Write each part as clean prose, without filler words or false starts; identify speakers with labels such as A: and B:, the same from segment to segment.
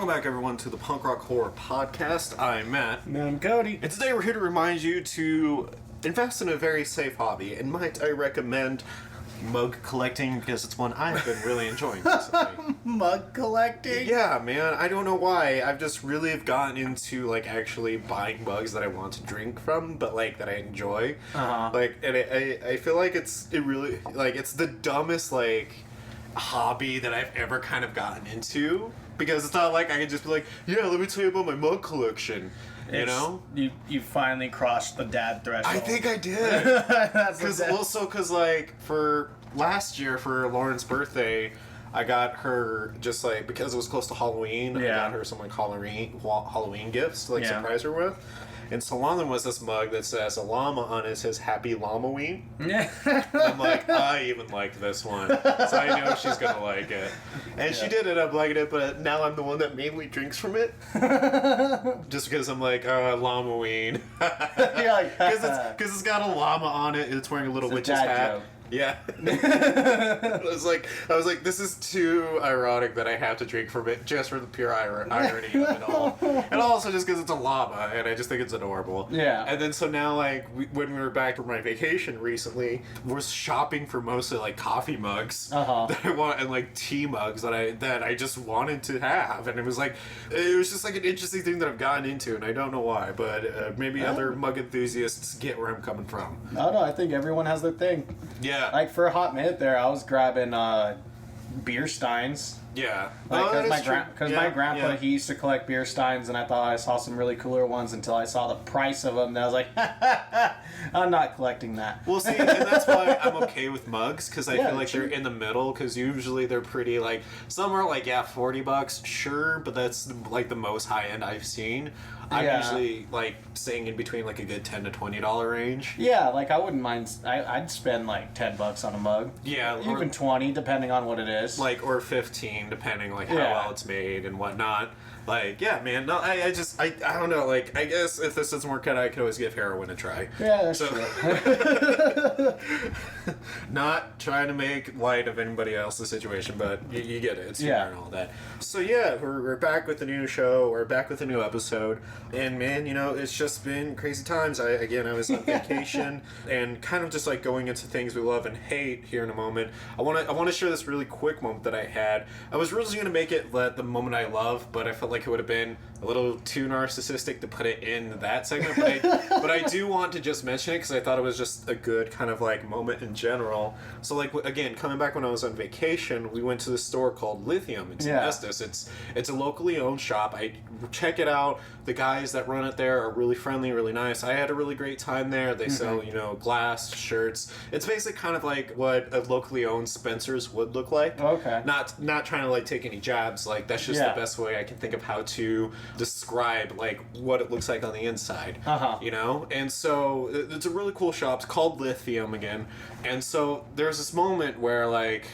A: Welcome back, everyone, to the Punk Rock Horror Podcast. I'm Matt.
B: And I'm Cody.
A: And today we're here to remind you to invest in a very safe hobby. And might I recommend mug collecting, because it's one I've been really enjoying recently.
B: Mug collecting?
A: Yeah, man. I don't know why. I've just really have gotten into, like, actually buying mugs that I want to drink from, but, like, that I enjoy.
B: Uh-huh.
A: Like, and I feel like it's the dumbest, like, hobby that I've ever kind of gotten into. Because it's not like I can just be like, yeah, let me tell you about my mug collection. You know?
B: You finally crossed the dad threshold.
A: I think I did. Because like, for last year, for Lauren's birthday, I got her, just like, because it was close to Halloween, I got her some like Halloween gifts to like surprise her with. And so one of them was this mug that says a llama on it. It says Happy Llama-ween. Yeah. I'm like, I even liked this one. So I know she's going to like it. And she did end up liking it, but now I'm the one that mainly drinks from it. Just because I'm like, Llama-ween. Because it's got a llama on it and it's wearing a little witch's hat. Joke. Yeah. I was like, this is too ironic that I have to drink from it just for the pure irony of it all. And also just because it's a llama, and I just think it's adorable. Yeah. And then so now, like, when we were back from my vacation recently, we're shopping for mostly, like, coffee mugs that I want, and, like, tea mugs that I just wanted to have. And it was just, like, an interesting thing that I've gotten into, and I don't know why, but maybe other mug enthusiasts get where I'm coming from.
B: No, I think everyone has their thing.
A: Yeah.
B: Like, for a hot minute there, I was grabbing beer steins.
A: Yeah.
B: Because my grandpa, he used to collect beer steins, and I thought I saw some really cooler ones until I saw the price of them, and I was like, I'm not collecting that.
A: Well, see, and that's why I'm okay with mugs, because I feel like they're in the middle, because usually they're pretty, like, some are like, $40, sure, but that's, like, the most high-end I've seen. I'm usually, like, staying in between, like, a good $10 to $20 range.
B: Yeah, like, I wouldn't mind, I'd spend, like, $10 on a mug. Yeah. Even 20, depending on what it is.
A: Like, or 15, depending, like, how well it's made and whatnot. Like, yeah, man, no, I don't know, like, I guess if this doesn't work out, I could always give heroin a try.
B: Yeah, that's true.
A: Not trying to make light of anybody else's situation, but you get it. It's humor and all that. So, yeah, we're back with a new show. We're back with a new episode. And, man, you know, it's just been crazy times. I was on vacation and kind of just, like, going into things we love and hate here in a moment. I want to share this really quick moment that I had. I was really going to make it the moment I love, but I felt like it would have been a little too narcissistic to put it in that segment. But I do want to just mention it because I thought it was just a good kind of, like, moment in general. So, like, again, coming back when I was on vacation, we went to this store called Lithium in Estes. It's a locally owned shop. I check it out. The guys that run it there are really friendly, really nice. I had a really great time there. They sell, you know, glass, shirts. It's basically kind of like what a locally owned Spencer's would look like.
B: Okay.
A: Not trying to, like, take any jabs. Like, that's just the best way I can think of how to describe, like, what it looks like on the inside. You know? And so it's a really cool shop. It's called Lithium again. And so there's this moment where, like,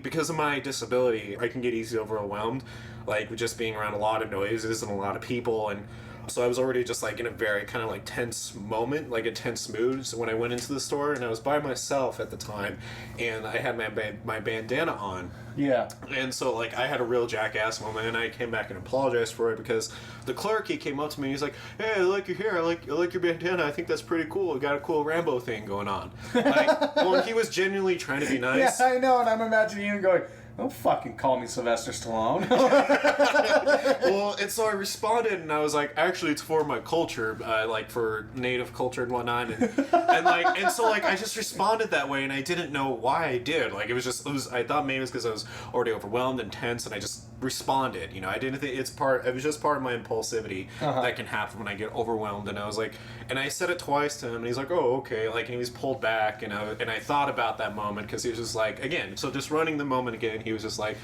A: because of my disability, I can get easily overwhelmed, like, with just being around a lot of noises and a lot of people. And so I was already just, like, in a very kind of, like, tense moment, like a tense mood. So when I went into the store, and I was by myself at the time, and I had my bandana on. Yeah. And so, like, I had a real jackass moment, and I came back and apologized for it because the clerk, he came up to me, and he's like, hey, I like your hair, I like your bandana, I think that's pretty cool, you got a cool Rambo thing going on. Like, well, he was genuinely trying to be nice.
B: Yeah, I know, and I'm imagining you going, don't fucking call me Sylvester Stallone.
A: Well, and so I responded, and I was like, actually, it's for my culture, like, for native culture and whatnot, and so, like, I just responded that way, and I didn't know why I did. Like, I thought maybe it was because I was already overwhelmed and tense, and I just responded, you know. I didn't think it was just part of my impulsivity that can happen when I get overwhelmed, and I was like, and I said it twice to him, and he's like, oh, okay, like, and he was pulled back, and I thought about that moment, because he was just like, again, so just running the moment again, he was just like,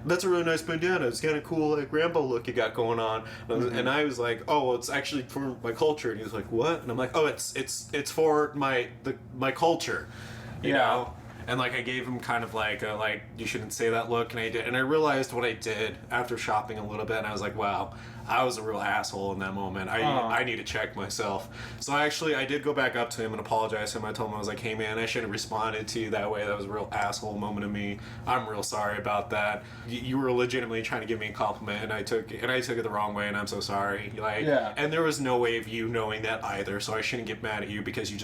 A: that's a really nice bandana, it's kind of cool, like, Rambo look you got going on. And I was like, oh, well, it's actually for my culture. And he was like, what? And I'm like, oh, it's for my culture, you know. and like I gave him kind of like a like you shouldn't say that look, and I did, and I realized what I did after shopping a little bit, and I was like, wow, I was a real asshole in that moment. I need to check myself. So I did go back up to him and apologize to him. I told him, I was like, hey man, I shouldn't have responded to you that way. That was a real asshole moment of me. I'm real sorry about that. You were legitimately trying to give me a compliment, and I took it the wrong way, and I'm so sorry. Like, and there was no way of you knowing that either, so I shouldn't get mad at you because you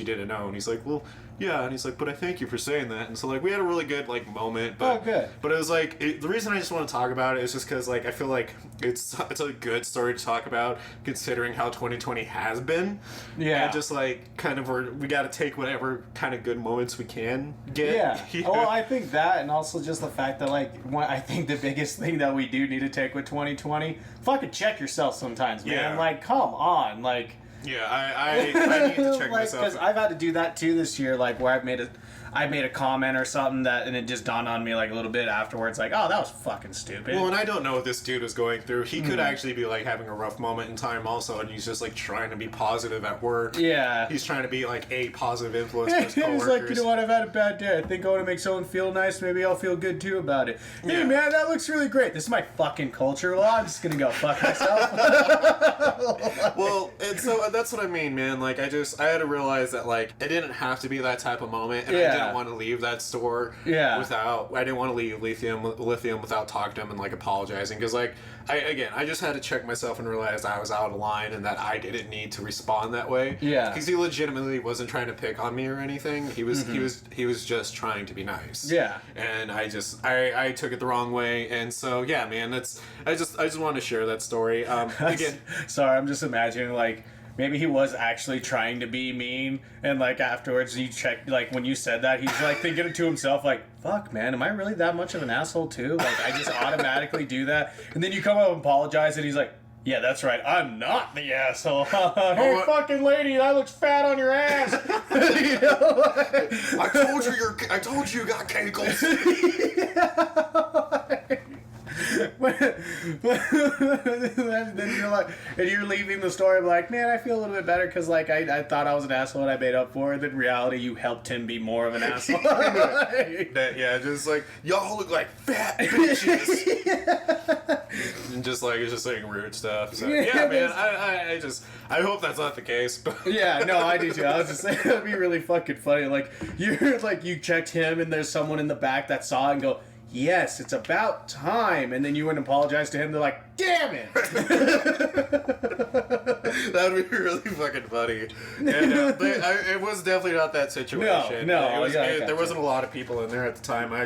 A: didn't know. And he's like, well, yeah, and he's like, but I thank you for saying that. And so like we had a really good like moment, but
B: good.
A: But it was like the reason I just want to talk about it is just because like I feel like it's a good story to talk about considering how 2020 has been. And just like kind of we got to take whatever kind of good moments we can get.
B: Well, I think that, and also just the fact that like I think the biggest thing that we do need to take with 2020, fucking check yourself sometimes, man. Like, come on, like.
A: Yeah, I need to check myself.
B: Because I've had to do that too this year, like where I made a comment or something that, and it just dawned on me like a little bit afterwards, like, oh, that was fucking stupid.
A: Well, and I don't know what this dude was going through. He could actually be like having a rough moment in time also, and he's just like trying to be positive at work.
B: Yeah.
A: He's trying to be like a positive influence for his coworkers.
B: He's like, you know what, I've had a bad day. I think I want to make someone feel nice. Maybe I'll feel good too about it. Hey man, that looks really great. This is my fucking culture. Well, I'm just gonna go fuck myself.
A: Well, and so that's what I mean, man. Like I had to realize that like it didn't have to be that type of moment, and I didn't want to leave that store without. I didn't want to leave lithium without talking to him and like apologizing, because like I just had to check myself and realize I was out of line and that I didn't need to respond that way.
B: Yeah,
A: because he legitimately wasn't trying to pick on me or anything. He was he was just trying to be nice.
B: Yeah,
A: and I took it the wrong way, and so yeah, man, I just wanted to share that story. Again,
B: sorry, I'm just imagining like. Maybe he was actually trying to be mean, and like afterwards you checked, like when you said that, he's like thinking to himself like, fuck man, am I really that much of an asshole too? Like I just automatically do that. And then you come up and apologize, and he's like, yeah, that's right, I'm not the asshole. Hey fucking lady, that looks fat on your ass. You know?
A: I told you got cankles.
B: Then you're like, and you're leaving the story like, man, I feel a little bit better because like I thought I was an asshole and I made up for it. In reality, you helped him be more of an asshole.
A: Just like y'all look like fat bitches. And just like it's just saying rude stuff. So yeah, man, I hope that's not the case. But
B: yeah, no, I do too. I was just saying that'd be really fucking funny. Like you checked him and there's someone in the back that saw it and go, yes, it's about time. And then you wouldn't apologize to him. They're like, damn it.
A: That would be really fucking funny. And it was definitely not that situation.
B: No,
A: there wasn't a lot of people in there at the time. I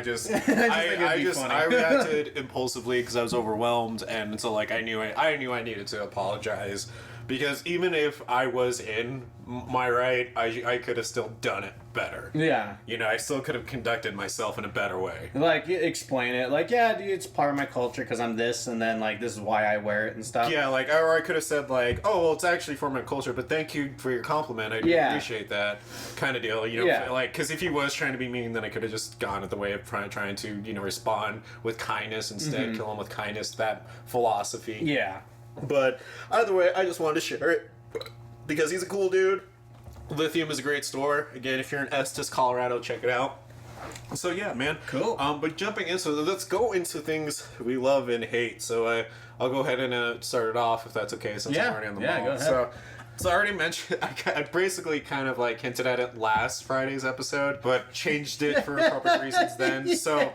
A: reacted impulsively because I was overwhelmed, and so like I knew I needed to apologize. Because even if I was in my right, I could have still done it better. Yeah. You know, I still could have conducted myself in a better way.
B: Like, explain it. Like, yeah, dude, it's part of my culture because I'm this, and then, like, this is why I wear it and stuff.
A: Yeah, like, or I could have said, like, oh, well, it's actually for my culture, but thank you for your compliment. I do appreciate that kind of deal. You know, like, because if he was trying to be mean, then I could have just gone at the way of trying to, you know, respond with kindness instead, kill him with kindness, that philosophy. Yeah. But either way, I just wanted to share it because he's a cool dude. Lithium is a great store. Again, if you're in Estes, Colorado, check it out. So yeah, man. Cool. But jumping in, so let's go into things we love and hate. So I'll go ahead and start it off if that's okay, since I'm already on the ball. Go ahead. So I already mentioned, I basically kind of like hinted at it last Friday's episode, but changed it for appropriate reasons then. So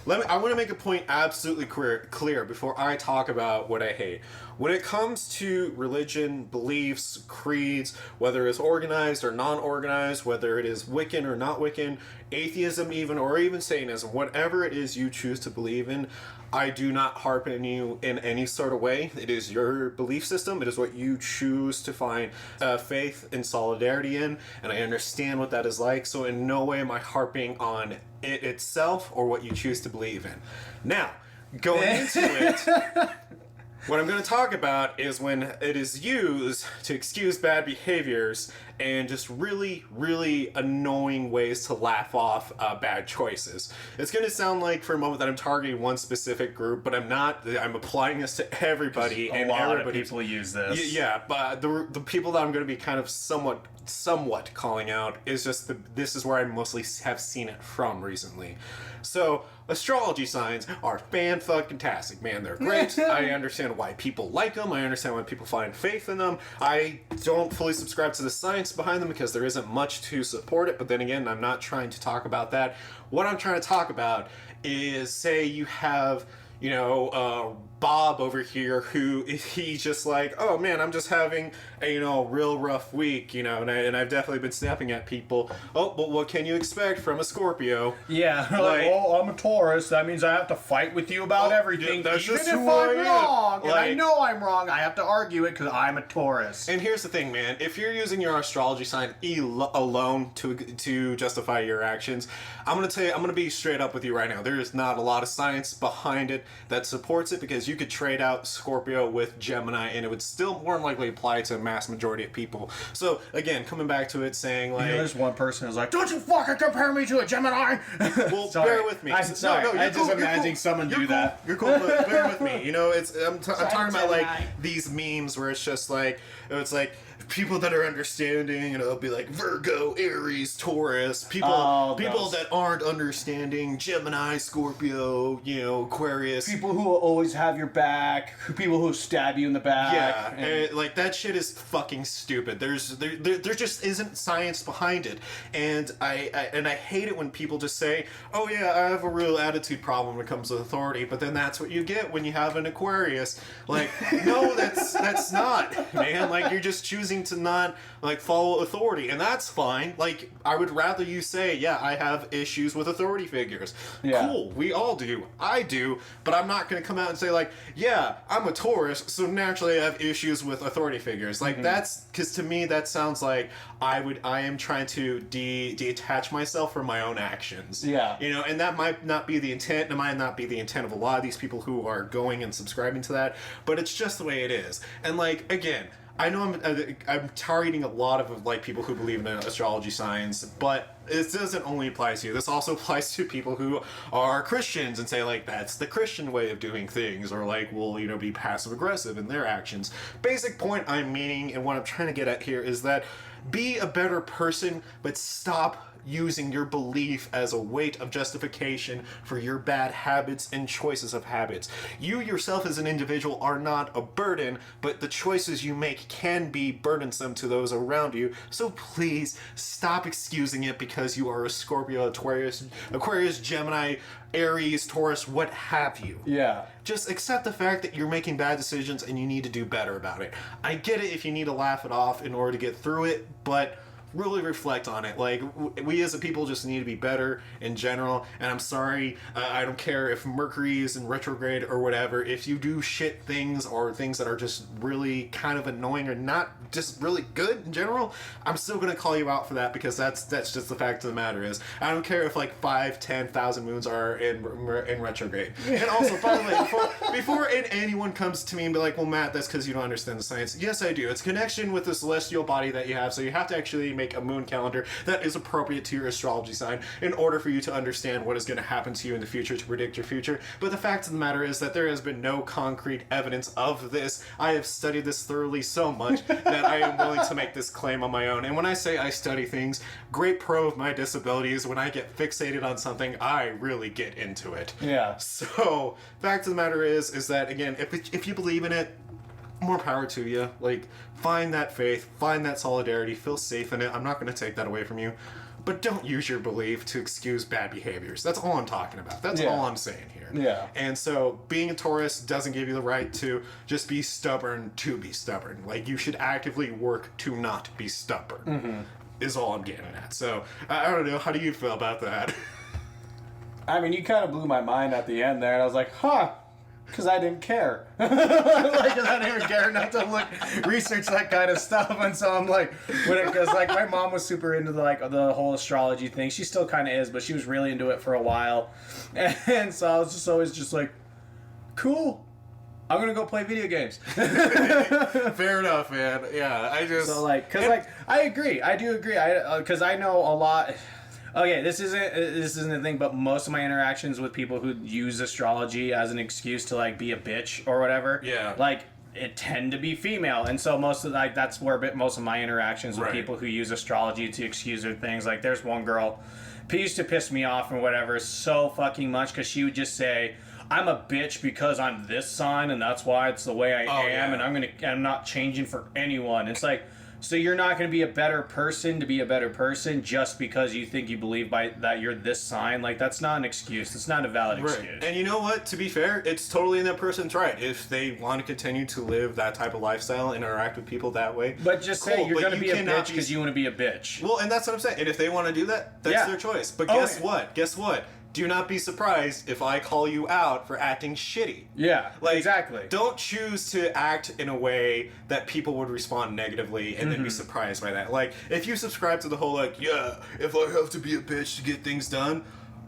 A: I want to make a point absolutely clear before I talk about what I hate. When it comes to religion, beliefs, creeds, whether it's organized or non-organized, whether it is Wiccan or not Wiccan, atheism even, or even Satanism, whatever it is you choose to believe in, I do not harp on you in any sort of way. It is your belief system. It is what you choose to find faith and solidarity in, and I understand what that is like, so in no way am I harping on it itself or what you choose to believe in. Now, going into it, what I'm going to talk about is when it is used to excuse bad behaviors and just really, really annoying ways to laugh off bad choices. It's going to sound like for a moment that I'm targeting one specific group, but I'm not. I'm applying this to everybody, and
B: a lot
A: everybody.
B: of people use this.
A: Yeah, but the people that I'm going to be kind of somewhat calling out is just this is where I mostly have seen it from recently. So astrology signs are fan-fucking-tastic, man. They're great. I understand why people like them. I understand why people find faith in them. I don't fully subscribe to the science behind them because there isn't much to support it. But then again, I'm not trying to talk about that. What I'm trying to talk about is, say you have, Bob over here who he's just like, oh man, I'm just having a real rough week, and I've definitely been snapping at people. Oh, but what can you expect from a Scorpio?
B: Yeah, oh, I'm a Taurus. That means I have to fight with you about everything.
A: That's
B: even
A: just
B: if
A: who
B: I'm
A: I am.
B: wrong, and I know I'm wrong, I have to argue it because I'm a Taurus.
A: And here's the thing, man. If you're using your astrology sign alone to justify your actions, I'm gonna be straight up with you right now. There is not a lot of science behind it that supports it, because you could trade out Scorpio with Gemini and it would still more than likely apply to a mass majority of people. So again, coming back to it, saying like,
B: there's one person who's like, don't you fucking compare me to a Gemini.
A: Well, bear with me.
B: I'm sorry.
A: No,
B: I just imagine someone do that.
A: You're cool, but bear with me. I'm talking about like these memes where it's like people that are understanding, and it'll be like Virgo, Aries, Taurus. People that aren't understanding, Gemini, Scorpio, Aquarius.
B: People who will always have your back. People who stab you in the back.
A: Yeah, and like that shit is fucking stupid. There just isn't science behind it, and I hate it when people just say, oh yeah, I have a real attitude problem when it comes to authority, but then that's what you get when you have an Aquarius. Like, no, that's not, man. Like, you're just choosing to not like follow authority, and that's fine. Like, I would rather you say, yeah, I have issues with authority figures. Yeah. Cool, we all do. I do, but I'm not going to come out and say like, yeah, I'm a Taurus, so naturally I have issues with authority figures. Like, that's because to me that sounds like I am trying to detach myself from my own actions. Yeah. And that might not be the intent. It might not be the intent of a lot of these people who are going and subscribing to that, but it's just the way it is. And like, again, I know I'm targeting a lot of like people who believe in astrology signs, but it doesn't only apply to you. This also applies to people who are Christians and say like that's the Christian way of doing things, or like will be passive aggressive in their actions. Basic point I'm meaning and what I'm trying to get at here is that be a better person, but stop using your belief as a weight of justification for your bad habits and choices of habits. You yourself as an individual are not a burden, but the choices you make can be burdensome to those around you. So please stop excusing it because you are a Scorpio, Aquarius, Gemini, Aries, Taurus, what have you. Yeah. Just accept the fact that you're making bad decisions and you need to do better about it. I get it if you need to laugh it off in order to get through it, but really reflect on it. Like, we as a people just need to be better in general. And I'm sorry, I don't care if Mercury is in retrograde or whatever. If you do shit things or things that are just really kind of annoying or not just really good in general, I'm still gonna call you out for that, because that's just the fact of the matter is, I don't care if like 5,000-10,000 moons are in retrograde. And also, by the way, before anyone comes to me and be like, well, Matt, that's because you don't understand the science. Yes, I do. It's connection with the celestial body that you have, so you have to actually make a moon calendar that is appropriate to your astrology sign in order for you to understand what is going to happen to you in the future, to predict your future. But the fact of the matter is that there has been no concrete evidence of this. I have studied this thoroughly so much that I am willing to make this claim on my own. And when I say I study things, great pro of my disability is when I get fixated on something, I really get into it. Yeah. So, fact of the matter is that, again, if you believe in it, more power to you. Like, find that faith, find that solidarity, feel safe in it. I'm not going to take that away from you. But don't use your belief to excuse bad behaviors. That's all I'm talking about. That's all I'm saying here. Yeah. And so, being a Taurus doesn't give you the right to just be stubborn to be stubborn. Like, you should actively work to not be stubborn, is all I'm getting at. So, I don't know. How do you feel about that?
B: I mean, you kind of blew my mind at the end there, and I was like, huh. Because I didn't care. Like, because I didn't even care enough to research that kind of stuff. And so I'm like, because like my mom was super into the whole astrology thing. She still kind of is, but she was really into it for a while. And so I was just always just like, cool. I'm gonna go play video games.
A: Fair enough, man. Yeah, I just
B: so like, cause like I agree, I do agree. Cause I know a lot. Okay, this isn't a thing, but most of my interactions with people who use astrology as an excuse to like be a bitch or whatever, like it tend to be female, and so most of like that's where most of my interactions with people who use astrology to excuse their things. Like there's one girl, who used to piss me off and whatever so fucking much because she would just say, I'm a bitch because I'm this sign and that's why it's the way I am, and I'm not changing for anyone. It's like, so you're not going to be a better person to be a better person just because you think you believe that you're this sign. Like, that's not an excuse. It's not a valid excuse.
A: And you know what? To be fair, it's totally in that person's right. If they want to continue to live that type of lifestyle, interact with people that way.
B: But just say you're going to be a bitch because you want to be a bitch.
A: Well, and that's what I'm saying. And if they want to do that, that's their choice. But guess what? Guess what? Do not be surprised if I call you out for acting shitty.
B: Yeah, like, exactly.
A: Don't choose to act in a way that people would respond negatively and then be surprised by that. Like, if you subscribe to the whole, like, yeah, if I have to be a bitch to get things done,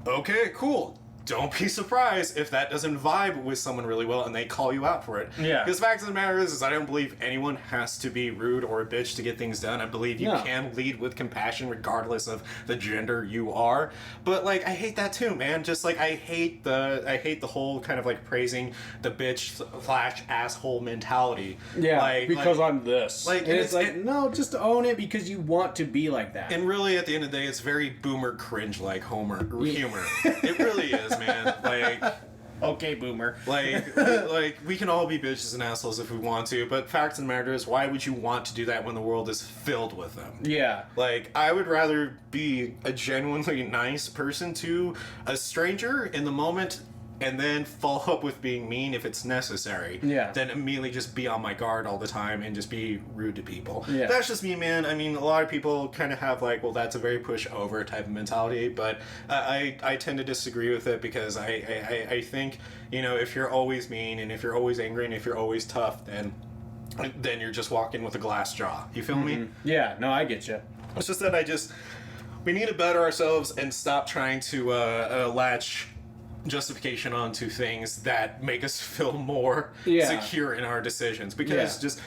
A: okay, cool. Don't be surprised if that doesn't vibe with someone really well and they call you out for it.
B: Yeah.
A: Because the fact of the matter is I don't believe anyone has to be rude or a bitch to get things done. I believe you can lead with compassion regardless of the gender you are. But like I hate that too, man. Just like I hate the whole kind of like praising the bitch / asshole mentality.
B: Yeah.
A: Like,
B: because I'm this.
A: Like
B: and it's like no, just own it because you want to be like that.
A: And really at the end of the day it's very boomer cringe like humor. It really is. Man, like,
B: okay, boomer.
A: Like we can all be bitches and assholes if we want to, but fact of the matter is, why would you want to do that when the world is filled with them?
B: Yeah.
A: Like, I would rather be a genuinely nice person to a stranger in the moment and then follow up with being mean if it's necessary.
B: Yeah.
A: Then immediately just be on my guard all the time and just be rude to people.
B: Yeah.
A: That's just me, man. I mean, a lot of people kind of have like, well, that's a very pushover type of mentality, but I tend to disagree with it because I think, you know, if you're always mean and if you're always angry and if you're always tough, then you're just walking with a glass jaw. You feel me?
B: Yeah, no, I get you.
A: It's just that we need to better ourselves and stop trying to latch justification onto things that make us feel more secure in our decisions, because just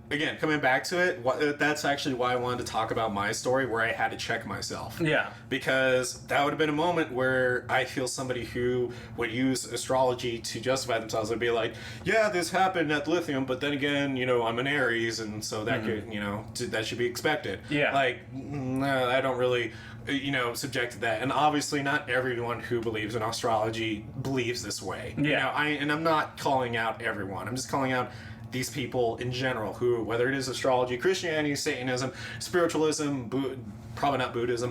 A: again, coming back to it, that's actually why I wanted to talk about my story where I had to check myself, because that would have been a moment where I feel somebody who would use astrology to justify themselves would be like, yeah, this happened at lithium, but then again, you know, I'm an Aries and so that could, you know, that should be expected. Like, no, I don't really, you know, subject to that. And obviously not everyone who believes in astrology believes this way. You know, I'm not calling out everyone. I'm just calling out these people in general who, whether it is astrology, Christianity, Satanism, spiritualism, probably not Buddhism,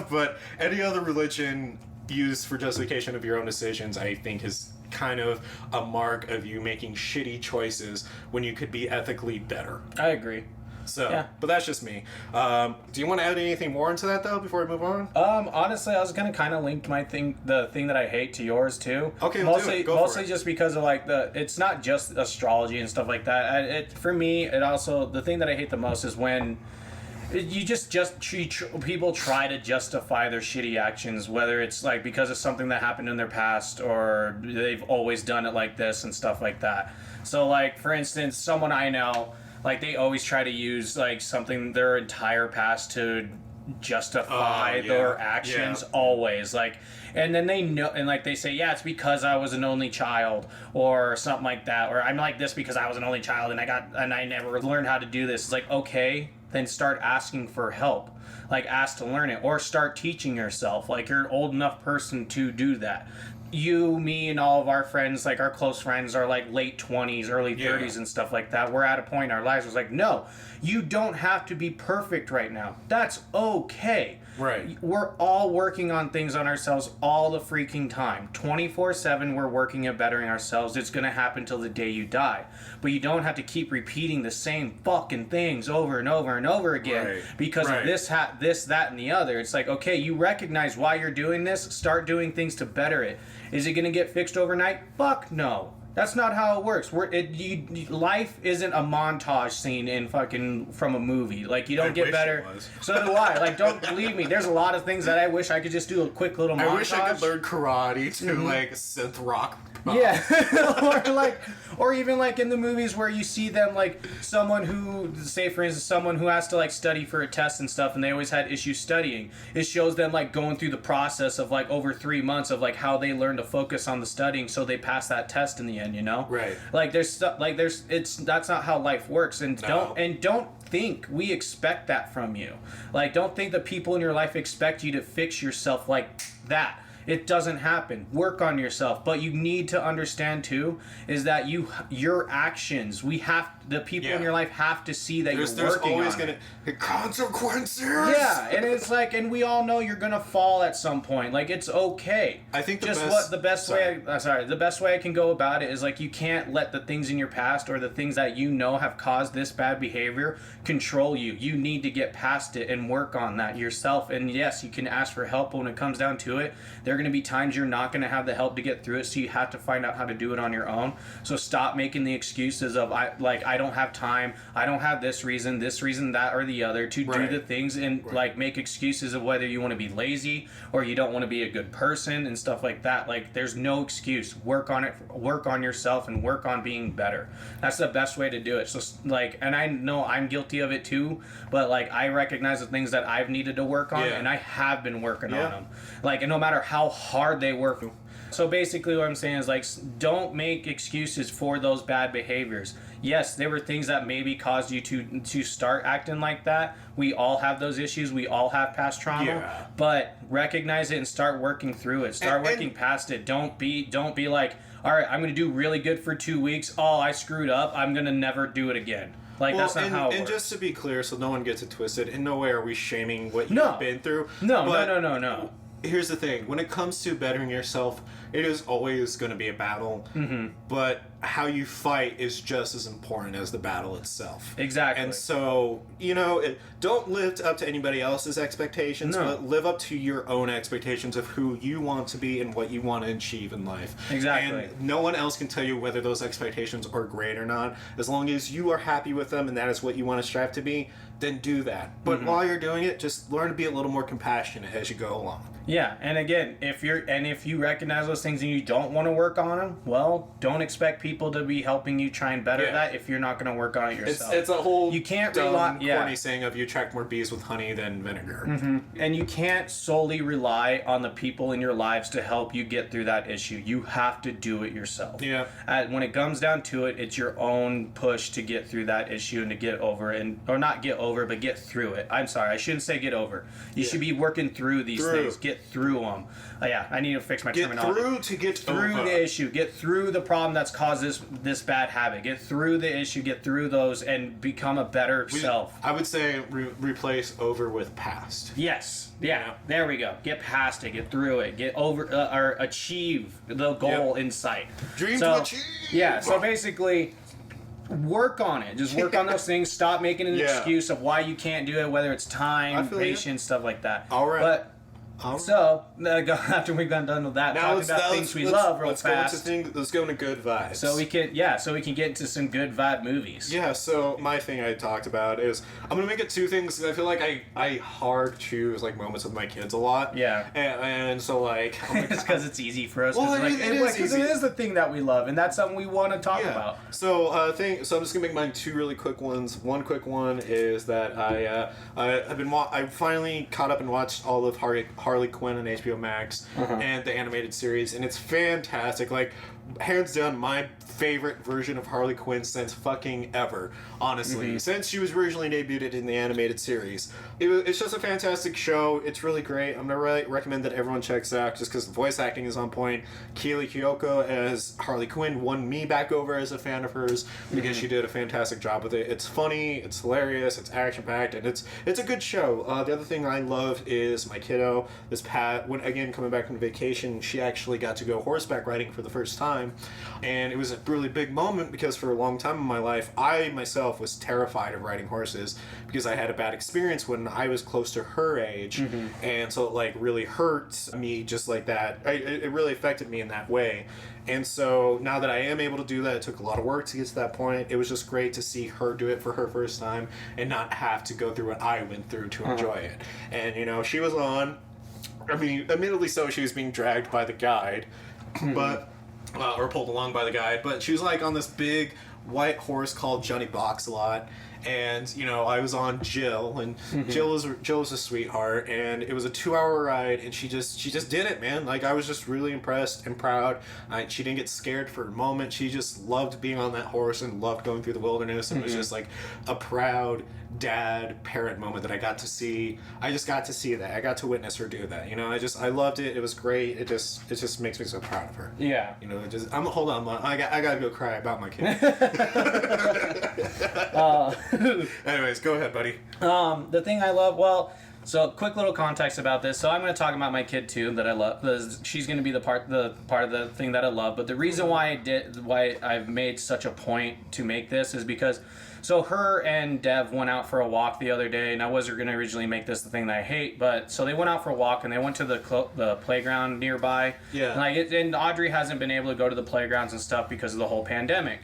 A: but any other religion used for justification of your own decisions, I think is kind of a mark of you making shitty choices when you could be ethically better.
B: I agree.
A: So, but that's just me. Do you want to add anything more into that though before we move on?
B: Honestly, I was gonna kind of link the thing that I hate to yours too.
A: Okay,
B: mostly just because of like it's not just astrology and stuff like that. For me, it also, the thing that I hate the most is when you just people try to justify their shitty actions, whether it's like because of something that happened in their past or they've always done it like this and stuff like that. So like, for instance, someone I know, like they always try to use like something their entire past to justify their actions always, like, and then they know, and like they say, yeah, it's because I was an only child or something like that, or I'm like this because I was an only child and I never learned how to do this. It's like, okay, then start asking for help, like ask to learn it, or start teaching yourself, like you're an old enough person to do that. You, me, and all of our friends, like our close friends, are like late 20s, early 30s and stuff like that. We're at a point in our lives where it's like, no, you don't have to be perfect right now. That's okay.
A: Right.
B: We're all working on things on ourselves all the freaking time. 24/7, we're working at bettering ourselves. It's going to happen till the day you die. But you don't have to keep repeating the same fucking things over and over and over again because of this, that, and the other. It's like, okay, you recognize why you're doing this. Start doing things to better it. Is it going to get fixed overnight? Fuck no. That's not how it works. Life isn't a montage scene in fucking from a movie. Like, you don't get better. So do I. Like, don't believe me. There's a lot of things that I wish I could just do a quick little montage.
A: I wish I could learn karate to like synth rock.
B: Yeah, or even like in the movies where you see them, like someone who, say for instance, someone who has to like study for a test and stuff, and they always had issues studying. It shows them like going through the process of like over 3 months of like how they learn to focus on the studying so they pass that test in the end. You know,
A: right?
B: Like that's not how life works, and don't think we expect that from you. Like, don't think that people in your life expect you to fix yourself like that. It doesn't happen. Work on yourself. But you need to understand too is that your actions, the people in your life have to see that you're working on it. There's always going to
A: be consequences.
B: Yeah, and it's like, and we all know you're going to fall at some point. Like, it's okay.
A: I think the
B: best way I can go about it is like, you can't let the things in your past or the things that you know have caused this bad behavior control you. You need to get past it and work on that yourself. And yes, you can ask for help, but when it comes down to it, there are going to be times you're not going to have the help to get through it, so you have to find out how to do it on your own. So stop making the excuses of I don't have time, I don't have this reason, that, or the other to do the things, and like make excuses of whether you want to be lazy or you don't want to be a good person and stuff like that. Like, there's no excuse. Work on it, work on yourself, and work on being better. That's the best way to do it. So like, and I know I'm guilty of it too, but like, I recognize the things that I've needed to work on, and I have been working on them. Like, and no matter how hard they work. So basically what I'm saying is, like, don't make excuses for those bad behaviors. Yes, there were things that maybe caused you to start acting like that. We all have those issues. We all have past trauma. But recognize it and start working through it. Start working past it. Don't be like, all right, I'm going to do really good for 2 weeks. Oh, I screwed up. I'm going to never do it again. Like, that's not how it works.
A: And just to be clear, so no one gets it twisted, in no way are we shaming what you've been through.
B: No.
A: Here's the thing. When it comes to bettering yourself, it is always going to be a battle. Mm-hmm. But how you fight is just as important as the battle itself.
B: Exactly.
A: And so, don't live up to anybody else's expectations, but live up to your own expectations of who you want to be and what you want to achieve in life.
B: Exactly.
A: And no one else can tell you whether those expectations are great or not. As long as you are happy with them and that is what you want to strive to be, then do that. But while you're doing it, just learn to be a little more compassionate as you go along.
B: Yeah, and again, if you recognize those things and you don't want to work on them, well, don't expect people to be helping you try and better that if you're not going to work on it yourself.
A: It's a whole
B: corny
A: saying of you attract more bees with honey than vinegar.
B: Mm-hmm. And you can't solely rely on the people in your lives to help you get through that issue. You have to do it yourself.
A: Yeah.
B: When it comes down to it, it's your own push to get through that issue and to get over it, or not get over, but get through it. I'm sorry, I shouldn't say get over. You should be working through these things. Get through them. I need to fix my terminology.
A: Get through
B: the issue. Get through the problem that's caused this bad habit. Get through the issue. Get through those and become a better self.
A: I would say replace over with past.
B: Yes. Yeah. There we go. Get past it. Get through it. Get over or achieve the goal in sight.
A: Dream to achieve.
B: Yeah. So basically, work on it. Just work on those things. Stop making an excuse of why you can't do it, whether it's time, patience, stuff like that.
A: All right.
B: But so, after we've done with that, talk about things we love real fast.
A: Let's go into good vibes.
B: So we can get into some good vibe movies.
A: Yeah, so my thing I talked about is, I'm going to make it two things, because I feel like I hard choose, like, moments with my kids a lot.
B: Yeah.
A: And so, like...
B: It's because it's easy for us.
A: Well, it
B: is the thing that we love, and that's something we want to talk about.
A: So, so I'm just going to make mine two really quick ones. One quick one is that I finally caught up and watched all of Harley Quinn on HBO Max and the animated series, and it's fantastic. Like, hands down, my favorite version of Harley Quinn since fucking ever, honestly. Since she was originally debuted in the animated series. It's just a fantastic show. It's really great. I'm going to recommend that everyone checks it out just because the voice acting is on point. Keely Kyoko as Harley Quinn won me back over as a fan of hers because she did a fantastic job with it. It's funny, it's hilarious, it's action-packed, and it's a good show. The other thing I love is my kiddo. When coming back from vacation, she actually got to go horseback riding for the first time, and it was really big moment because for a long time in my life, I myself was terrified of riding horses because I had a bad experience when I was close to her age, and so it like really hurt me just like that. It really affected me in that way. And so now that I am able to do that, it took a lot of work to get to that point. It was just great to see her do it for her first time and not have to go through what I went through to enjoy it. And, you know, she was on, I mean, admittedly so, she was being dragged by the guide, but, or pulled along by the guide, but she was like on this big white horse called Johnny Box-a-lot. And, you know, I was on Jill, and Jill was a sweetheart, and it was a 2-hour ride, and she just did it, man. Like, I was just really impressed and proud. She didn't get scared for a moment. She just loved being on that horse and loved going through the wilderness, and it was just like a proud dad parent moment that I got to see. I just got to see that. I got to witness her do that. You know, I loved it. It was great. It just makes me so proud of her.
B: Yeah.
A: You know, hold on, I gotta go cry about my kid. Anyways, go ahead, buddy.
B: The thing I love, so quick little context about this. So I'm going to talk about my kid too that I love. She's going to be the part of the thing that I love. But the reason why I've made such a point to make this is because, so her and Dev went out for a walk the other day, and I wasn't going to originally make this the thing that I hate, but so they went out for a walk and they went to the playground nearby.
A: Yeah.
B: And Audrey hasn't been able to go to the playgrounds and stuff because of the whole pandemic.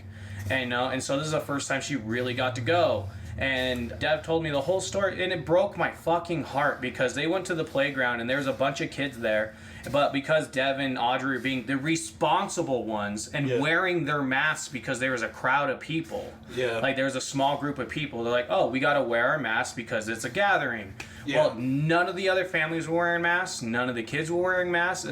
B: And so this is the first time she really got to go. And Dev told me the whole story, and it broke my fucking heart because they went to the playground and there was a bunch of kids there, but because Dev and Audrey were being the responsible ones and wearing their masks because there was a crowd of people.
C: Yeah.
B: Like there was a small group of people. They're like, oh, we got to wear our masks because it's a gathering.
C: Yeah.
B: Well, none of the other families were wearing masks. None of the kids were wearing masks.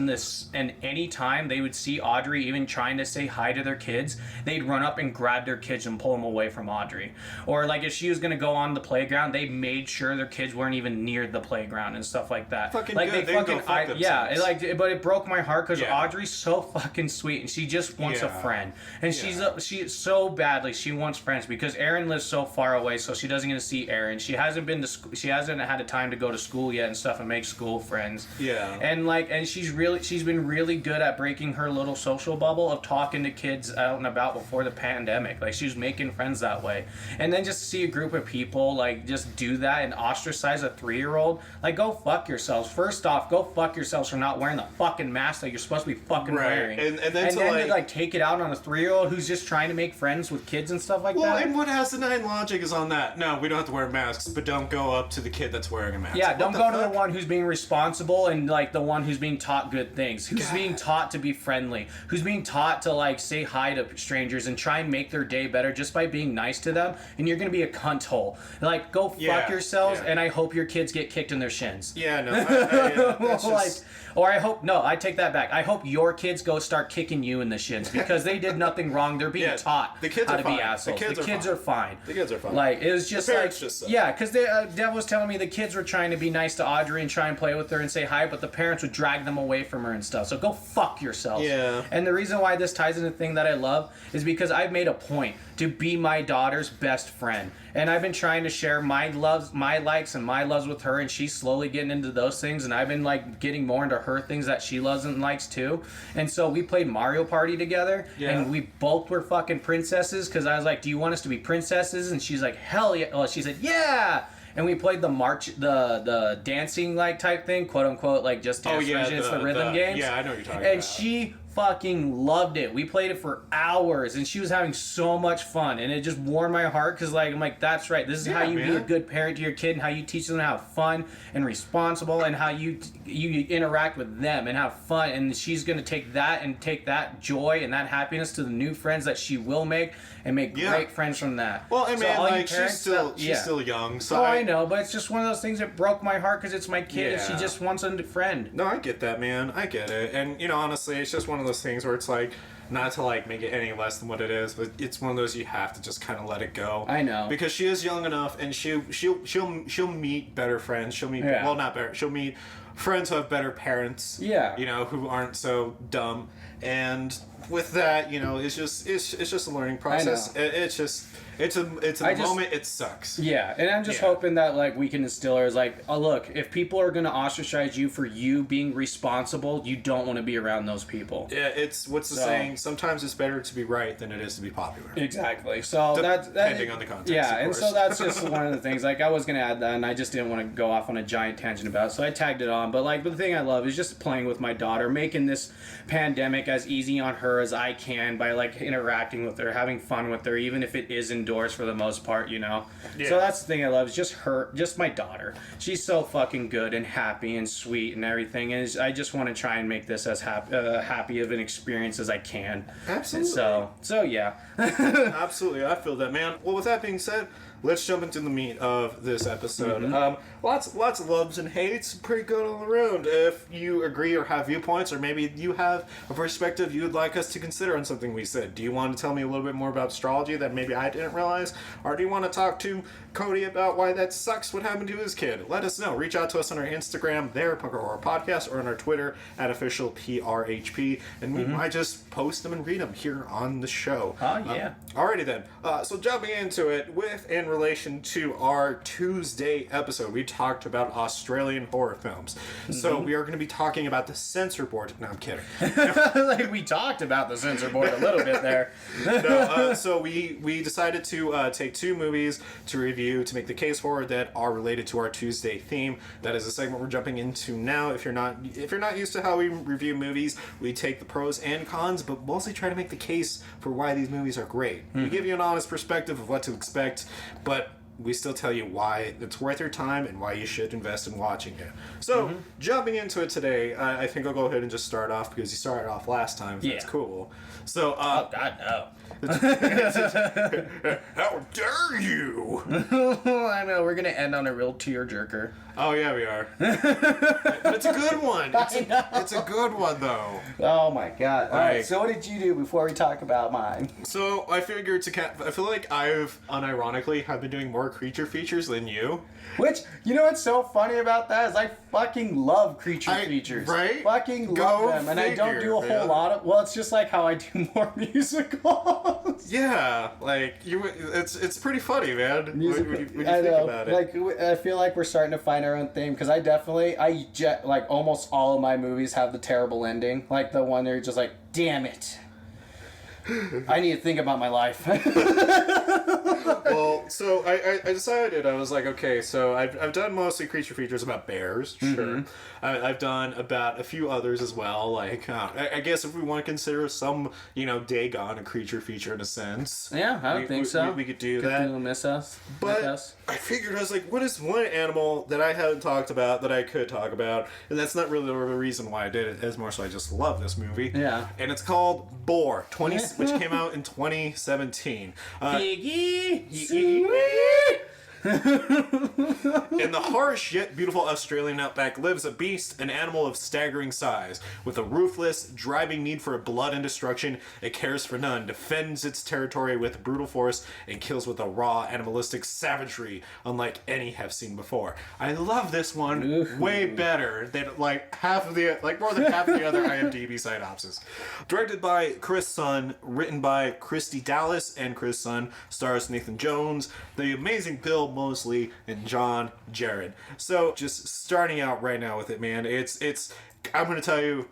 B: And any time they would see Audrey even trying to say hi to their kids, they'd run up and grab their kids and pull them away from Audrey. Or like if she was going to go on the playground, they made sure their kids weren't even near the playground and stuff like that.
C: Fucking
B: like
C: good.
B: they
C: They can go fuck themselves.
B: but it broke my heart because
C: Yeah.
B: Audrey's so fucking sweet and she just wants a
C: Yeah.
B: friend. And she's so badly she wants friends because Erin lives so far away, so she doesn't get to see Erin. She hasn't been to she hasn't had a time to go to school yet and stuff and make school friends.
C: Yeah.
B: And she's been really good at breaking her little social bubble of talking to kids out and about before the pandemic. Like she was making friends that way. And then just to see a group of people like just do that and ostracize a 3-year-old, like go fuck yourselves. First off, go fuck yourselves for not wearing the fucking mask that you're supposed to be fucking wearing.
C: And then
B: to take it out on a 3-year-old who's just trying to make friends with kids and stuff like
C: Well,
B: that.
C: and what asinine logic is on that? No, we don't have to wear masks, but don't go up to the kid that's wearing a mask.
B: Yeah,
C: What
B: don't
C: the
B: go to
C: fuck?
B: the one who's being responsible and like the one who's being taught good things, who's being taught to be friendly, who's being taught to like say hi to strangers and try and make their day better just by being nice to them. And you're gonna be a cunt hole. Like go fuck yourselves, and I hope your kids get kicked in their shins.
C: Yeah, no. That's just...
B: I take that back. I hope your kids go start kicking you in the shins because they did nothing wrong. They're being taught
C: the kids
B: how
C: are
B: to
C: fine.
B: be assholes.
C: The kids are
B: fine.
C: The kids are fine.
B: Like it was just
C: The
B: like
C: parents just suck.
B: yeah, because Dev was telling me the kids were trying to be nice to Audrey and try and play with her and say hi, but the parents would drag them away from her and stuff. So go fuck yourself.
C: Yeah.
B: And the reason why this ties into the thing that I love is because I've made a point to be my daughter's best friend. And I've been trying to share my loves, my likes, and my loves with her, and she's slowly getting into those things, and I've been like getting more into her things that she loves and likes too. And so we played Mario Party together, and we both were fucking princesses, because I was like, do you want us to be princesses? And she's like, hell yeah. Well, she said, yeah. And we played the dancing like type thing, quote unquote, like just dance version. It's the rhythm games.
C: Yeah, I know what you're talking
B: and
C: about.
B: she fucking loved it. We played it for hours, and she was having so much fun, and it just warmed my heart because like I'm like, that's right. This is how you be a good parent to your kid, and how you teach them to have fun and responsible, and how you interact with them and have fun. And she's gonna take that joy and that happiness to the new friends that she will make, and make great friends from that.
C: Well, and
B: So
C: man,
B: all you
C: like
B: parents
C: she's still young, so
B: I know, but it's just one of those things that broke my heart because it's my kid, and she
C: Yeah.
B: just wants a friend.
C: No, I get that, man. I get it. And, you know, honestly, it's just one of those things where it's like, not to like make it any less than what it is, but it's one of those you have to just kind of let it go.
B: I know.
C: Because she is young enough, and she'll meet better friends. She'll meet, well, not better. She'll meet friends who have better parents.
B: Yeah.
C: You know, who aren't so dumb. And with that, you know, it's just a learning process. It's a moment. It sucks.
B: Yeah, and I'm just hoping that like we can instill her as like, oh look, if people are gonna ostracize you for you being responsible, you don't want to be around those people.
C: Yeah, it's what's the saying? Sometimes it's better to be right than it is to be popular.
B: Exactly. So that's
C: depending on the context.
B: Yeah,
C: of
B: and
C: course.
B: so that's just one of the things. Like I was gonna add that, and I just didn't want to go off on a giant tangent about it, so I tagged it on. But like, the thing I love is just playing with my daughter, making this pandemic as easy on her as I can by like interacting with her, having fun with her, even if it is indoors for the most part, you know. Yeah. So that's the thing I love is just my daughter. She's so fucking good and happy and sweet and everything. And I just want to try and make this as happy of an experience as I can.
C: Absolutely.
B: And so yeah.
C: Absolutely, I feel that, man. Well, with that being said, let's jump into the meat of this episode. Lots of loves and hates, pretty good all around. If you agree or have viewpoints, or maybe you have a perspective you would like us to consider on something we said. Do you want to tell me a little bit more about astrology that maybe I didn't realize? Or do you want to talk to Cody about why that sucks what happened to his kid? Let us know. Reach out to us on our Instagram, there, Pucker Horror Podcast, or on our Twitter, @officialPRHP, and we might just post them and read them here on the show.
B: Oh, yeah.
C: Alrighty then. So jumping into it, in relation to our Tuesday episode, we talked about Australian horror films. So we are going to be talking about the censor board. No, I'm kidding.
B: Like we talked about the censor board a little bit there.
C: So we decided to take two movies to review to make the case for that are related to our Tuesday theme. That is a segment we're jumping into now. If you're not used to how we review movies, we take the pros and cons, but mostly try to make the case for why these movies are great. We give you an honest perspective of what to expect, but we still tell you why it's worth your time and why you should invest in watching it. So, jumping into it today, I think I'll go ahead and just start off because you started off last time. Yeah. That's cool. So,
B: oh, God, no.
C: How dare you?
B: I know, we're going to end on a real tearjerker.
C: Oh, yeah, we are. But it's a good one. It's a good one, though.
B: Oh, my God. All right, so what did you do before we talk about mine?
C: So, I figured I feel like I've, unironically, have been doing more creature features than you.
B: Which, you know what's so funny about that is I fucking love creature features.
C: Right?
B: Fucking love them. And I don't do a whole lot of... Well, it's just like how I do more musicals.
C: Yeah. Like, it's pretty funny, man. When you think about it.
B: Like, I feel like we're starting to find our own thing. Because like, almost all of my movies have the terrible ending. Like, the one where you're just like, damn it. I need to think about my life.
C: Well, so I decided, I was like, okay, so I've done mostly creature features about bears, sure. I've done about a few others as well, like, I guess if we want to consider some, Dagon a creature feature in a sense.
B: Yeah, I would think so.
C: We could do that.
B: Miss us.
C: But I figured, I was like, what is one animal that I haven't talked about that I could talk about? And that's not really the reason why I did it, as more so I just love this movie.
B: Yeah.
C: And it's called Boar, which came out in 2017.
B: Piggy!
C: In the harsh yet beautiful Australian outback lives a beast, an animal of staggering size. With a ruthless, driving need for blood and destruction, it cares for none, defends its territory with brutal force, and kills with a raw, animalistic savagery unlike any have seen before. I love this one way better than more than half of the other IMDb synopsis. Directed by Chris Sun, written by Christy Dallas and Chris Sun, stars Nathan Jones, the amazing Bill Mosley, and John Jarrett. So just starting out right now with it, man, it's I'm gonna tell you,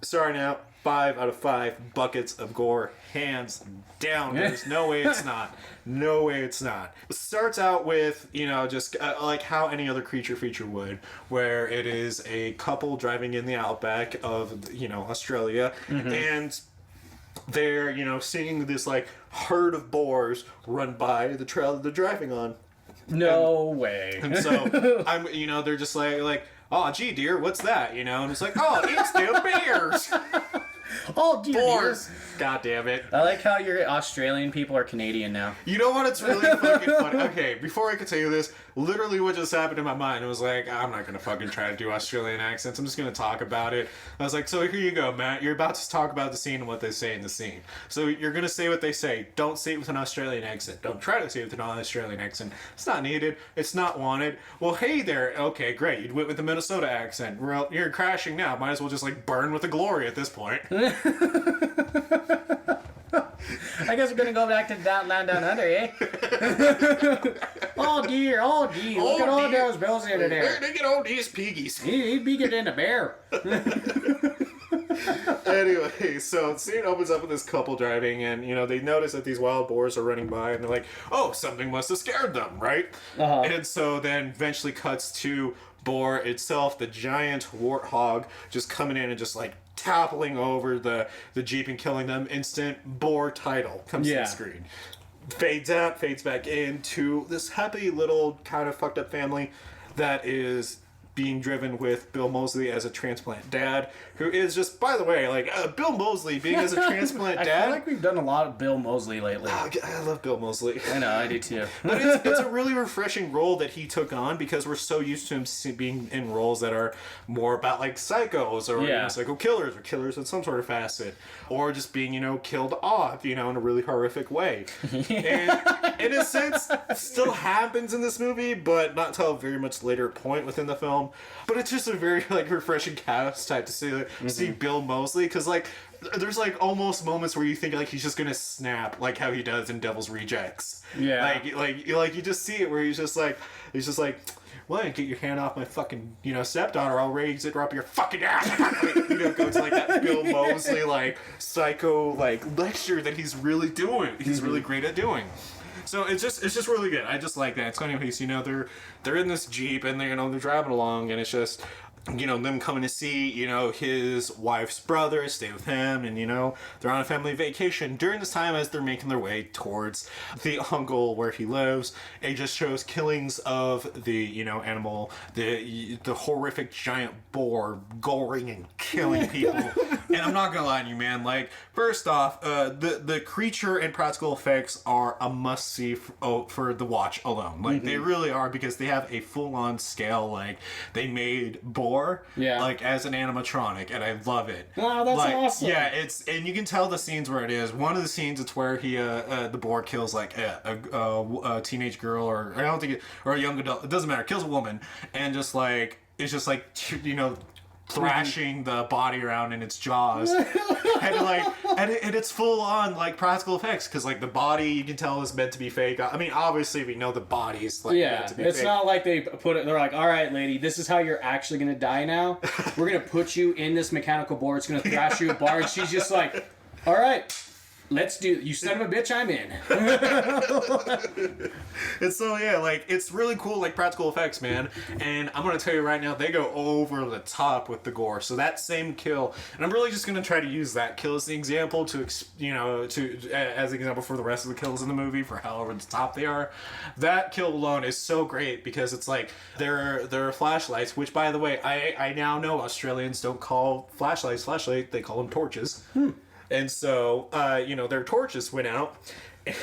C: starting out, 5 out of 5 buckets of gore, hands down. There's no way it's not. No way it's not. It starts out with, just like how any other creature feature would, where it is a couple driving in the outback of, Australia, and they're, seeing this, herd of boars run by the trail that they're driving on.
B: No way.
C: And so, they're just like, oh, gee, dear, what's that? And it's like, oh, it's them bears.
B: Oh, dear.
C: Boars. God damn it.
B: I like how your Australian people are Canadian now.
C: You know what? It's really fucking funny. Okay, before I continue this, literally what just happened in my mind, it was like, I'm not going to fucking try to do Australian accents. I'm just going to talk about it. I was like, so here you go, Matt. You're about to talk about the scene and what they say in the scene. So you're going to say what they say. Don't say it with an Australian accent. Don't try to say it with an Australian accent. It's not needed. It's not wanted. Well, hey there. Okay, great. You went with the Minnesota accent. Well, you're crashing now. Might as well just like burn with the glory at this point.
B: I guess we're gonna go back to down land down under, eh? Oh dear, look at all those bills in there.
C: Where they get all these piggies?
B: He'd be getting in a bear.
C: Anyway, so the scene opens up with this couple driving, and you know they notice that these wild boars are running by, and they're like, "Oh, something must have scared them, right?" And so then eventually cuts to Boar itself, the giant warthog, just coming in and just like toppling over the Jeep and killing them. Instant Boar title comes to the screen. Fades out, fades back into this happy little kind of fucked up family that is being driven with Bill Moseley as a transplant dad, who is just, by the way, like, Bill Moseley being as a transplant dad.
B: I feel like we've done a lot of Bill Moseley lately.
C: Oh, I love Bill Moseley.
B: I know, I do too.
C: But it's a really refreshing role that he took on, because we're so used to him being in roles that are more about, like, psychos or you know, psycho killers or killers in some sort of facet. Or just being, you know, killed off, you know, in a really horrific way. And in a sense, still happens in this movie, but not until a very much later point within the film. But it's just a very like refreshing cast type to see see Bill Moseley, because like there's like almost moments where you think like he's just gonna snap like how he does in Devil's Rejects.
B: Yeah.
C: Like you just see it where he's just like well, get your hand off my fucking, you know, stepdaughter. I'll raise it up your fucking ass. Like, you know, go to like that Bill Moseley like psycho like lecture that he's really doing. He's really great at doing. So it's just really good. I just like that. So anyways, you know, they're in this Jeep and they're driving along, and it's just, you know, them coming to see, you know, his wife's brother, stay with him, and, you know, they're on a family vacation during this time as they're making their way towards the uncle where he lives. It just shows killings of the, you know, animal, the horrific giant boar goring and killing people. And I'm not gonna lie to you, man, like, first off, the creature and practical effects are a must-see for the watch alone. Like, they really are, because they have a full-on scale, like, they made Boar like as an animatronic, and I love it.
B: Wow, that's
C: like,
B: awesome.
C: Yeah, and you can tell the scenes where it is. One of the scenes, it's where he the boar kills like a teenage girl, or I don't think or a young adult. It doesn't matter. Kills a woman, and just like it's just like, you know, thrashing the body around in its jaws, and it's full on like practical effects, because like the body, you can tell, is meant to be fake. I mean, obviously we know the body's like meant to be
B: it's
C: fake.
B: not like they put it. They're like, all right, lady, this is how you're actually gonna die now. We're gonna put you in this mechanical board. It's gonna thrash you apart. And she's just like, all right. Let's do. You son of a bitch, I'm in.
C: And so yeah, like it's really cool, like practical effects, man. And I'm gonna tell you right now, they go over the top with the gore. So that same kill, and I'm really just gonna try to use that kill as the example to, you know, as an example for the rest of the kills in the movie, for how over the top they are. That kill alone is so great, because it's like there are flashlights, which by the way, I now know Australians don't call flashlights flashlight, they call them torches. And so, you know, their torches went out.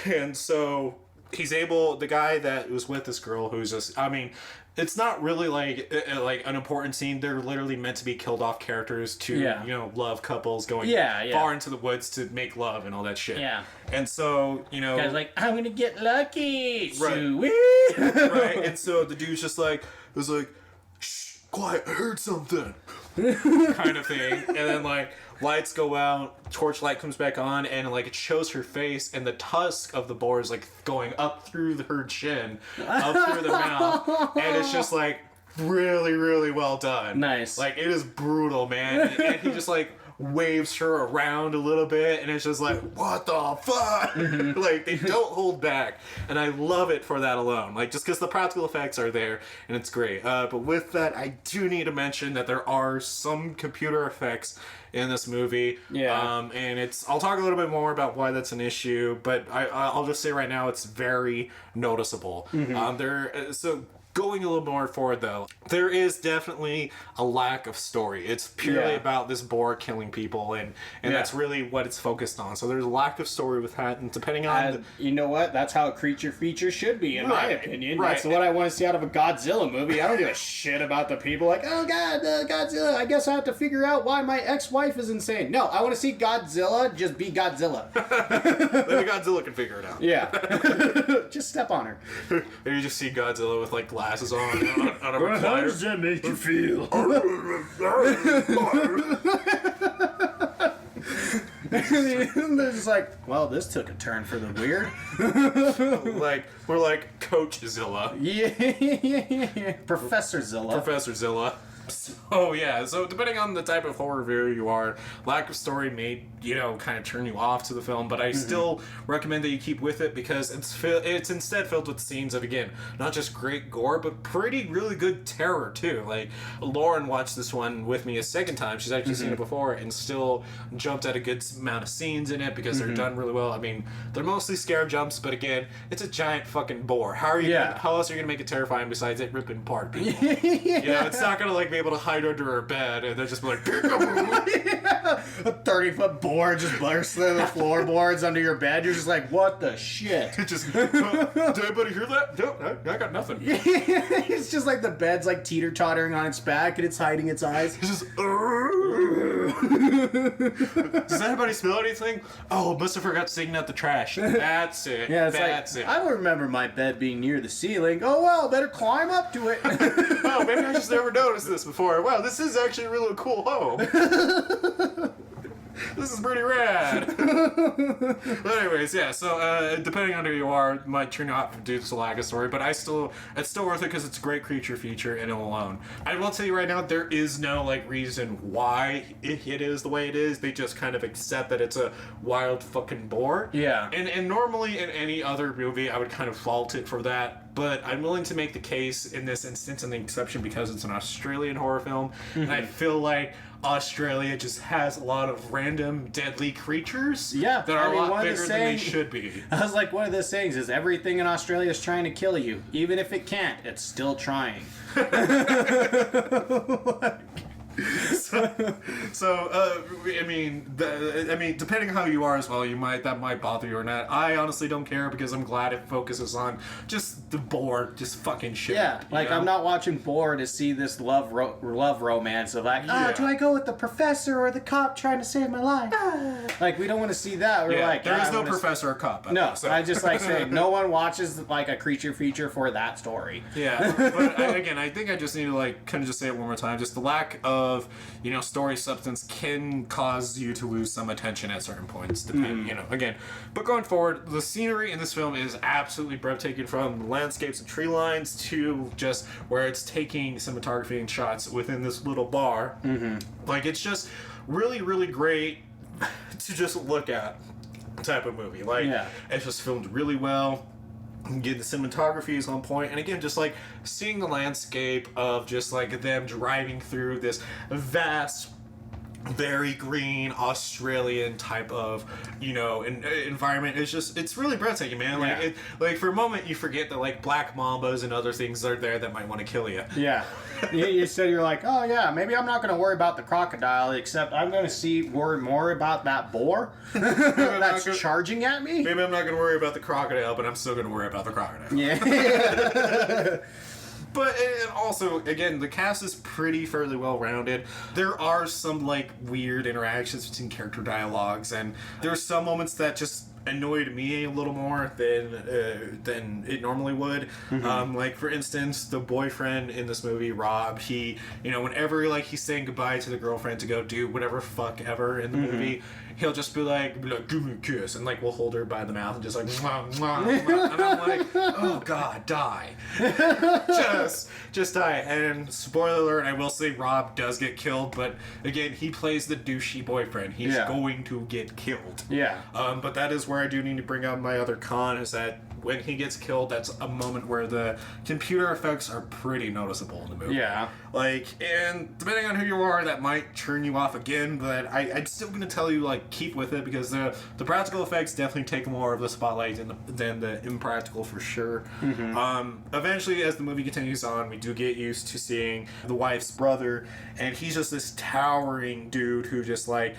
C: And so the guy that was with this girl, who's just, I mean, it's not really like an important scene. They're literally meant to be killed off characters to, you know, love couples going far into the woods to make love and all that shit. Yeah. And so, you know,
B: guy's like, I'm gonna get lucky.
C: Right. Right. And so the dude's just like, was like, shh, quiet, I heard something. Kind of thing. And then like lights go out, torchlight comes back on, and like it shows her face, and the tusk of the boar is like going up through her chin, up through the mouth, and it's just like really, really well done.
B: Nice.
C: Like it is brutal, man. And he just like waves her around a little bit, and it's just like, what the fuck? Like they don't hold back, and I love it for that alone, like just because the practical effects are there, and it's great. But with that, I do need to mention that there are some computer effects in this movie, and I'll talk a little bit more about why that's an issue, but I'll just say right now it's very noticeable. So Going a little more forward, though, there is definitely a lack of story. It's purely about this boar killing people, and that's really what it's focused on. So there's a lack of story with that, and depending on...
B: you know what? That's how a creature feature should be, in my opinion. Right. That's what I want to see out of a Godzilla movie. I don't give a shit about the people like, oh god, Godzilla, I guess I have to figure out why my ex-wife is insane. No, I want to see Godzilla just be Godzilla.
C: Maybe Godzilla can figure it out.
B: Yeah. Just step on her.
C: Maybe you just see Godzilla with, like, glasses on a recliner.
B: How does that make you feel? They're just like, well, this took a turn for the weird.
C: We're like Coach Zilla.
B: Yeah. Professor Zilla.
C: Professor Zilla. So depending on the type of horror viewer you are, lack of story may, kind of turn you off to the film, but I still recommend that you keep with it because it's instead filled with scenes of, again, not just great gore, but really good terror, too. Like, Lauren watched this one with me a second time. She's actually seen it before and still jumped at a good amount of scenes in it because they're done really well. I mean, they're mostly scare jumps, but again, it's a giant fucking boar. How else are you going to make it terrifying besides it ripping apart people? It's not going to, like, be able to hide under her bed and they're just like
B: a 30-foot boar just bursts through the floorboards under your bed. You're just like, what the shit?
C: Did anybody hear that? No, I got nothing.
B: It's just like the bed's like teeter-tottering on its back and it's hiding its eyes.
C: It's just does anybody smell anything? Oh, must have forgot singing out the trash. That's it.
B: Yeah,
C: that's it.
B: I don't remember my bed being near the ceiling. Oh well, better climb up to it.
C: Oh, maybe I just never noticed this before. Wow, this is actually a really cool home. This is pretty rad. But anyways, so depending on who you are, it might turn you off due to lack of story, but it's still worth it because it's a great creature feature in it alone. I will tell you right now, there is no reason why it is the way it is. They just kind of accept that it's a wild fucking boar.
B: Yeah.
C: And normally in any other movie, I would kind of fault it for that. But I'm willing to make the case in this instance and the exception because it's an Australian horror film. And I feel like Australia just has a lot of random deadly creatures that are a lot bigger than they should be.
B: I was like, one of the sayings is everything in Australia is trying to kill you. Even if it can't, it's still trying.
C: I mean, depending on how you are as well, that might bother you or not. I honestly don't care because I'm glad it focuses on just the boar, just fucking shit.
B: Yeah, I'm not watching Boar to see this love romance of do I go with the professor or the cop trying to save my life? We don't want to see that. We're
C: there is no professor or cop.
B: No, I just say no one watches a creature feature for that story.
C: Yeah, but I think I just need to kind of just say it one more time. Just the lack of story substance can cause you to lose some attention at certain points. But going forward, the scenery in this film is absolutely breathtaking, from landscapes and tree lines to just where it's taking cinematography and shots within this little bar. It's just really great to just look at type of movie. It's just filmed really well. Again, the cinematography is on point, and again, just seeing the landscape of just them driving through this vast, very green Australian type of environment. It's really breathtaking, man. For a moment you forget that black mambas and other things are there that might want to kill you.
B: Yeah. You said you're like, oh yeah, maybe I'm not going to worry about the crocodile, except I'm going to worry more about that boar that's charging at me.
C: Maybe I'm not going to worry about the crocodile, but I'm still going to worry about the crocodile.
B: Yeah.
C: But and also, again, the cast is fairly well-rounded. There are some weird interactions between character dialogues, and there's some moments that just annoyed me a little more than it normally would. For instance, the boyfriend in this movie, Rob, he whenever he's saying goodbye to the girlfriend to go do whatever fuck ever in the movie, he'll just be like, give me a kiss, and we'll hold her by the mouth and just mwah, mwah, mwah. And I'm like, oh god, die. just die. And spoiler alert, I will say Rob does get killed, but again, he plays the douchey boyfriend. He's going to get killed.
B: Yeah.
C: But that is where I do need to bring up my other con, is that when he gets killed, that's a moment where the computer effects are pretty noticeable in the movie.
B: Yeah.
C: And depending on who you are, that might turn you off again, but I'm still going to tell you, like keep with it because the practical effects definitely take more of the spotlight than the impractical for sure. Eventually, as the movie continues on, we do get used to seeing the wife's brother, and he's just this towering dude who just like.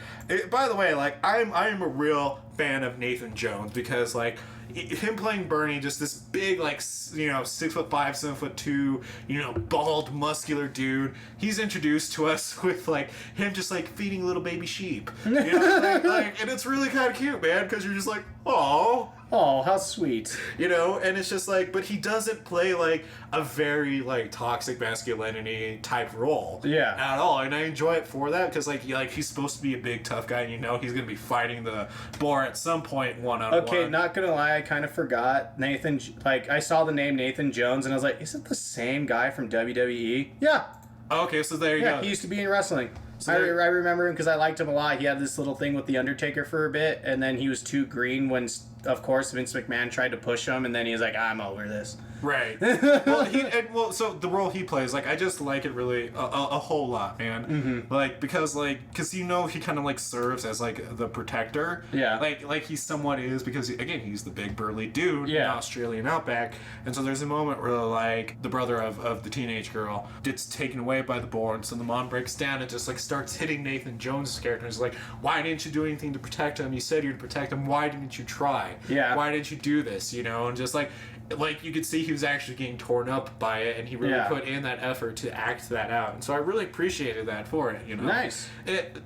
C: By the way, like I'm a real fan of Nathan Jones because like. Him playing Bernie, just this big, like, 6'5", 7'2", bald, muscular dude. He's introduced to us with like him just like feeding little baby sheep, and it's really kind of cute, man, because you're just like, oh.
B: Oh, how sweet.
C: And it's just like, but he doesn't play like a very like toxic masculinity type role.
B: Yeah.
C: At all. And I enjoy it for that because like he's supposed to be a big tough guy and he's going to be fighting the Boar at some point one-on-one.
B: Okay, not going to lie, I kind of forgot Nathan, like I saw the name Nathan Jones and I was like, is it the same guy from WWE? Yeah.
C: Okay, so there you go.
B: He used to be in wrestling. So I remember him because I liked him a lot. He had this little thing with The Undertaker for a bit, and then he was too green when, of course, Vince McMahon tried to push him, and then he was like, I'm over this.
C: Right. So the role he plays, like, I just like it really a whole lot, man.
B: Mm-hmm.
C: Like, because he kind of, like, serves as, like, the protector.
B: Yeah.
C: Like he somewhat is, because, again, he's the big burly dude in the Australian outback. And so there's a moment where, like, the brother of the teenage girl gets taken away by the Boar, and so the mom breaks down and just, like, starts hitting Nathan Jones' character. He's like, why didn't you do anything to protect him? You said you'd protect him. Why didn't you try?
B: Yeah.
C: Why didn't you do this? And just, like you could see he was actually getting torn up by it, and he really put in that effort to act that out. And so I really appreciated that for it,
B: Nice.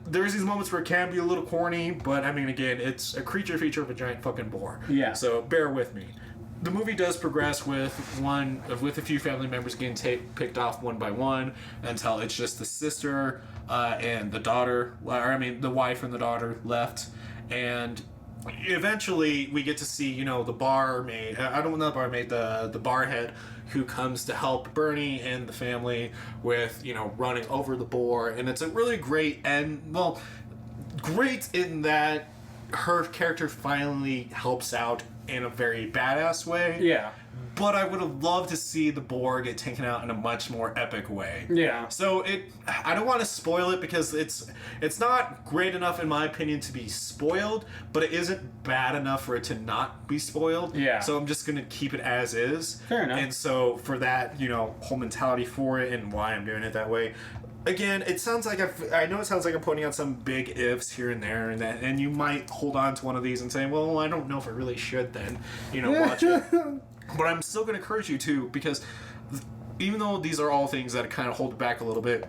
C: There's these moments where it can be a little corny, but I mean, again, it's a creature feature of a giant fucking boar.
B: Yeah.
C: So bear with me. The movie does progress with a few family members getting picked off one by one until it's just the sister and the daughter, the wife and the daughter left, and eventually we get to see the barmaid. The barhead who comes to help Bernie and the family with running over the boar, and it's a really great in that her character finally helps out in a very badass way.
B: Yeah.
C: But I would have loved to see the boar get taken out in a much more epic way.
B: Yeah.
C: So I don't want to spoil it because it's not great enough in my opinion to be spoiled, but it isn't bad enough for it to not be spoiled.
B: Yeah.
C: So I'm just gonna keep it as is.
B: Fair enough.
C: And so for that, whole mentality for it and why I'm doing it that way. Again, it sounds like I know it sounds like I'm pointing out some big ifs here and there, and you might hold on to one of these and say, well, I don't know if I really should then, watch it. But I'm still going to encourage you to, because even though these are all things that kind of hold it back a little bit,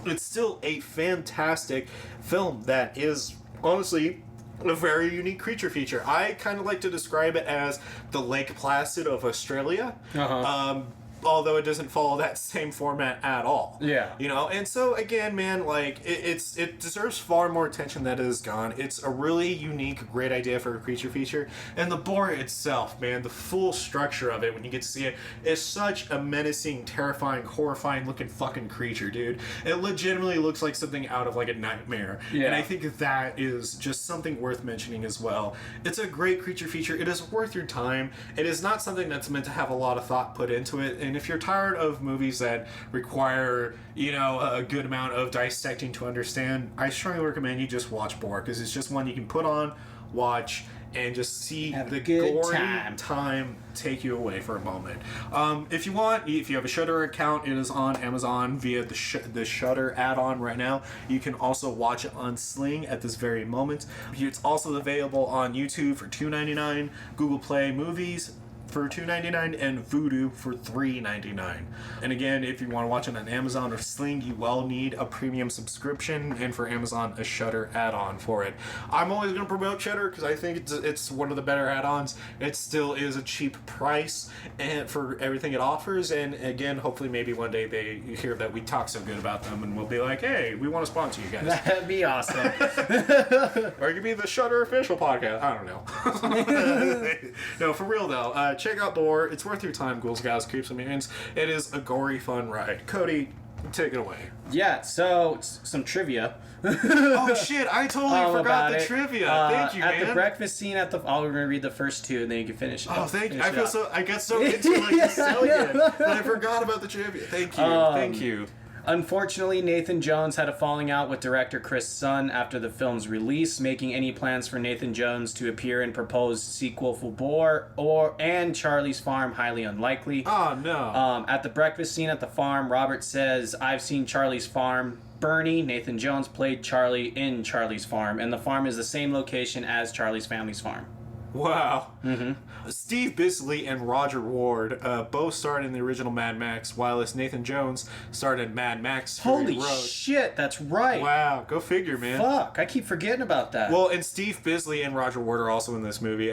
C: it's still a fantastic film that is, honestly, a very unique creature feature. I kind of like to describe it as the Lake Placid of Australia.
B: Uh-huh.
C: Although it doesn't follow that same format at all.
B: Yeah.
C: And so again, man, like it deserves far more attention than it has gone. It's a really unique, great idea for a creature feature. And the boar itself, man, the full structure of it when you get to see it is such a menacing, terrifying, horrifying looking fucking creature, dude. It legitimately looks like something out of like a nightmare.
B: Yeah.
C: And I think that is just something worth mentioning as well. It's a great creature feature. It is worth your time. It is not something that's meant to have a lot of thought put into it. And if you're tired of movies that require, a good amount of dissecting to understand, I strongly recommend you just watch Boar, because it's just one you can put on, watch, and just see the gory time take you away for a moment. If you have a Shudder account, it is on Amazon via the Shudder add-on right now. You can also watch it on Sling at this very moment. It's also available on YouTube for $2.99, Google Play Movies for $2.99, and Vudu for $3.99. And again, if you want to watch it on Amazon or Sling, you will need a premium subscription, and for Amazon, a Shudder add-on for it. I'm always going to promote Shudder because I think it's one of the better add-ons. It still is a cheap price and for everything it offers, and again, hopefully maybe one day they hear that we talk so good about them and we'll be like, hey, we want to sponsor you guys.
B: That'd be awesome.
C: Or it could be the Shudder official podcast. I don't know. No, for real though, check out Boar. It's worth your time, Ghouls, Gals, Creeps, and Minions. It is a gory, fun ride. Cody, take it away.
B: Yeah, so some trivia.
C: Oh shit, I totally forgot the trivia. Thank you, man.
B: At the breakfast scene I'm going to read the first two and then you can finish it.
C: Oh, thank you. I got so into like the sell you that I forgot about the trivia. Thank you. Thank you.
B: Unfortunately, Nathan Jones had a falling out with director Chris Sun after the film's release, making any plans for Nathan Jones to appear in proposed sequel for Boar and Charlie's Farm highly unlikely.
C: Oh, no.
B: At the breakfast scene at the farm, Robert says, "I've seen Charlie's Farm." Bernie, Nathan Jones, played Charlie in Charlie's Farm, and the farm is the same location as Charlie's family's farm.
C: Wow. Steve Bisley and Roger Ward both starred in the original Mad Max, while Nathan Jones starred in Mad Max Fury
B: Holy
C: Road.
B: shit, that's right.
C: Wow, go figure, man.
B: Fuck, I keep forgetting about that.
C: Well, and Steve Bisley and Roger Ward are also in this movie,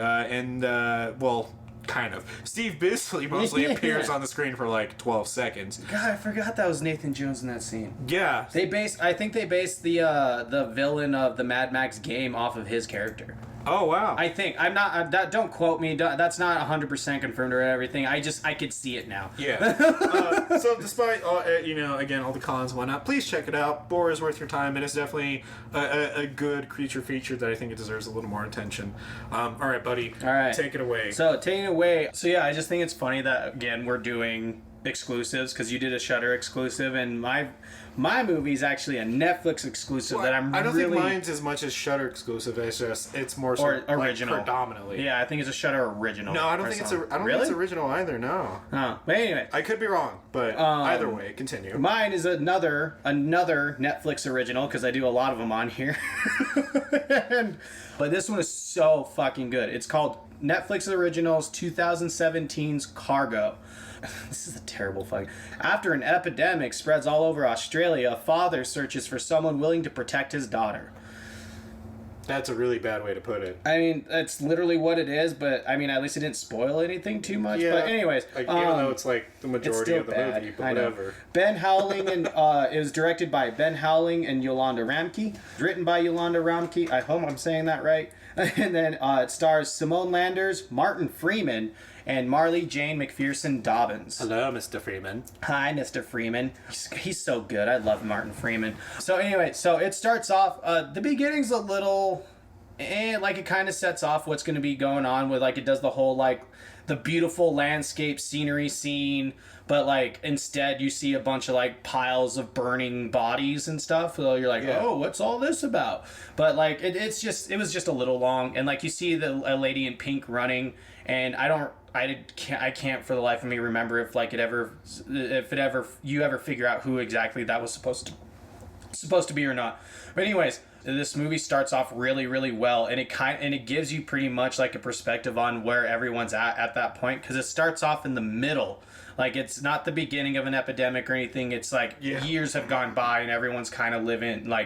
C: kind of. Steve Bisley mostly appears on the screen for like 12 seconds.
B: God, I forgot that was Nathan Jones in that scene.
C: Yeah.
B: I think they based the villain of the Mad Max game off of his character.
C: Oh, wow.
B: I think. I'm not, don't quote me, that's not 100% confirmed or everything. I could see it now.
C: Yeah. So despite, again, all the cons and whatnot, please check it out. Boar is worth your time, and it's definitely a good creature feature that I think it deserves a little more attention. All right, buddy.
B: All right.
C: Take it away.
B: So, taking it away. So, yeah, I just think it's funny that, again, we're doing exclusives, because you did a Shudder exclusive, and my movie is actually a Netflix exclusive that I'm
C: I don't
B: really...
C: think mine's as much as Shudder exclusive. It's more so
B: original.
C: like, predominantly.
B: Yeah, I think it's a Shudder original.
C: No, I don't think it's original either. No.
B: Oh, but anyway,
C: I could be wrong, but either way, continue.
B: mine is another Netflix original, because I do a lot of them on here. But this one is so fucking good. It's called Netflix Originals 2017's Cargo. This is a terrible fucking... After an epidemic spreads all over Australia, a father searches for someone willing to protect his daughter.
C: That's a really bad way to put it.
B: I mean, that's literally what it is, but I mean, at least it didn't spoil anything too much.
C: Yeah,
B: but anyways,
C: even though it's like the majority of the movie, but whatever.
B: Ben Howling and it was directed by Ben Howling and Yolanda Ramke. Written by Yolanda Ramke. I hope I'm saying that right. And then it stars Simone Landers, Martin Freeman, and Marley Jane McPherson Dobbins.
C: Hello, Mr. Freeman.
B: Hi, Mr. Freeman. He's so good. I love Martin Freeman. So anyway, so it starts off, the beginning's a little, like it kind of sets off what's going to be going on with, like, it does the whole, like, the beautiful landscape scenery scene, but, like, instead you see a bunch of, like, piles of burning bodies and stuff. So you're like, oh, what's all this about? But, like, it was just a little long. And, like, you see a lady in pink running, and I can't for the life of me remember if you ever figure out who exactly that was supposed to be or not. But anyways, this movie starts off really, really well, and it gives you pretty much like a perspective on where everyone's at that point, because it starts off in the middle. Like, it's not the beginning of an epidemic or anything. It's like years have gone by and everyone's kind of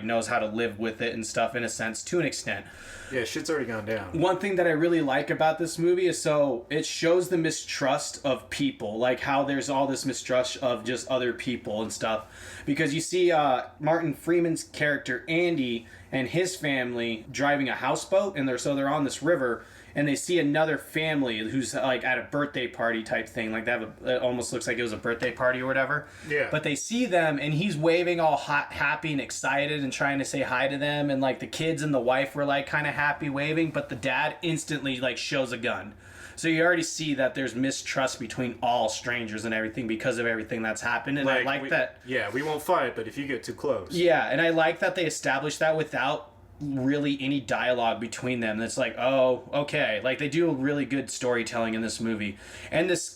B: knows how to live with it and stuff, in a sense, to an extent.
C: Yeah, shit's already gone down.
B: One thing that I really like about this movie is it shows the mistrust of people, like how there's all this mistrust of just other people and stuff. Because you see Martin Freeman's character, Andy, and his family driving a houseboat, and they're on this river, and they see another family who's like at a birthday party type thing. Like it almost looks like it was a birthday party or whatever.
C: Yeah.
B: But they see them, and he's waving all happy and excited and trying to say hi to them. And like the kids and the wife were like kind of happy waving, but the dad instantly like shows a gun. So you already see that there's mistrust between all strangers and everything because of everything that's happened. And I like that.
C: Yeah, we won't fight, but if you get too close.
B: Yeah, and I like that they established that without really any dialogue between them. That's like, oh, okay. Like, they do really good storytelling in this movie. And this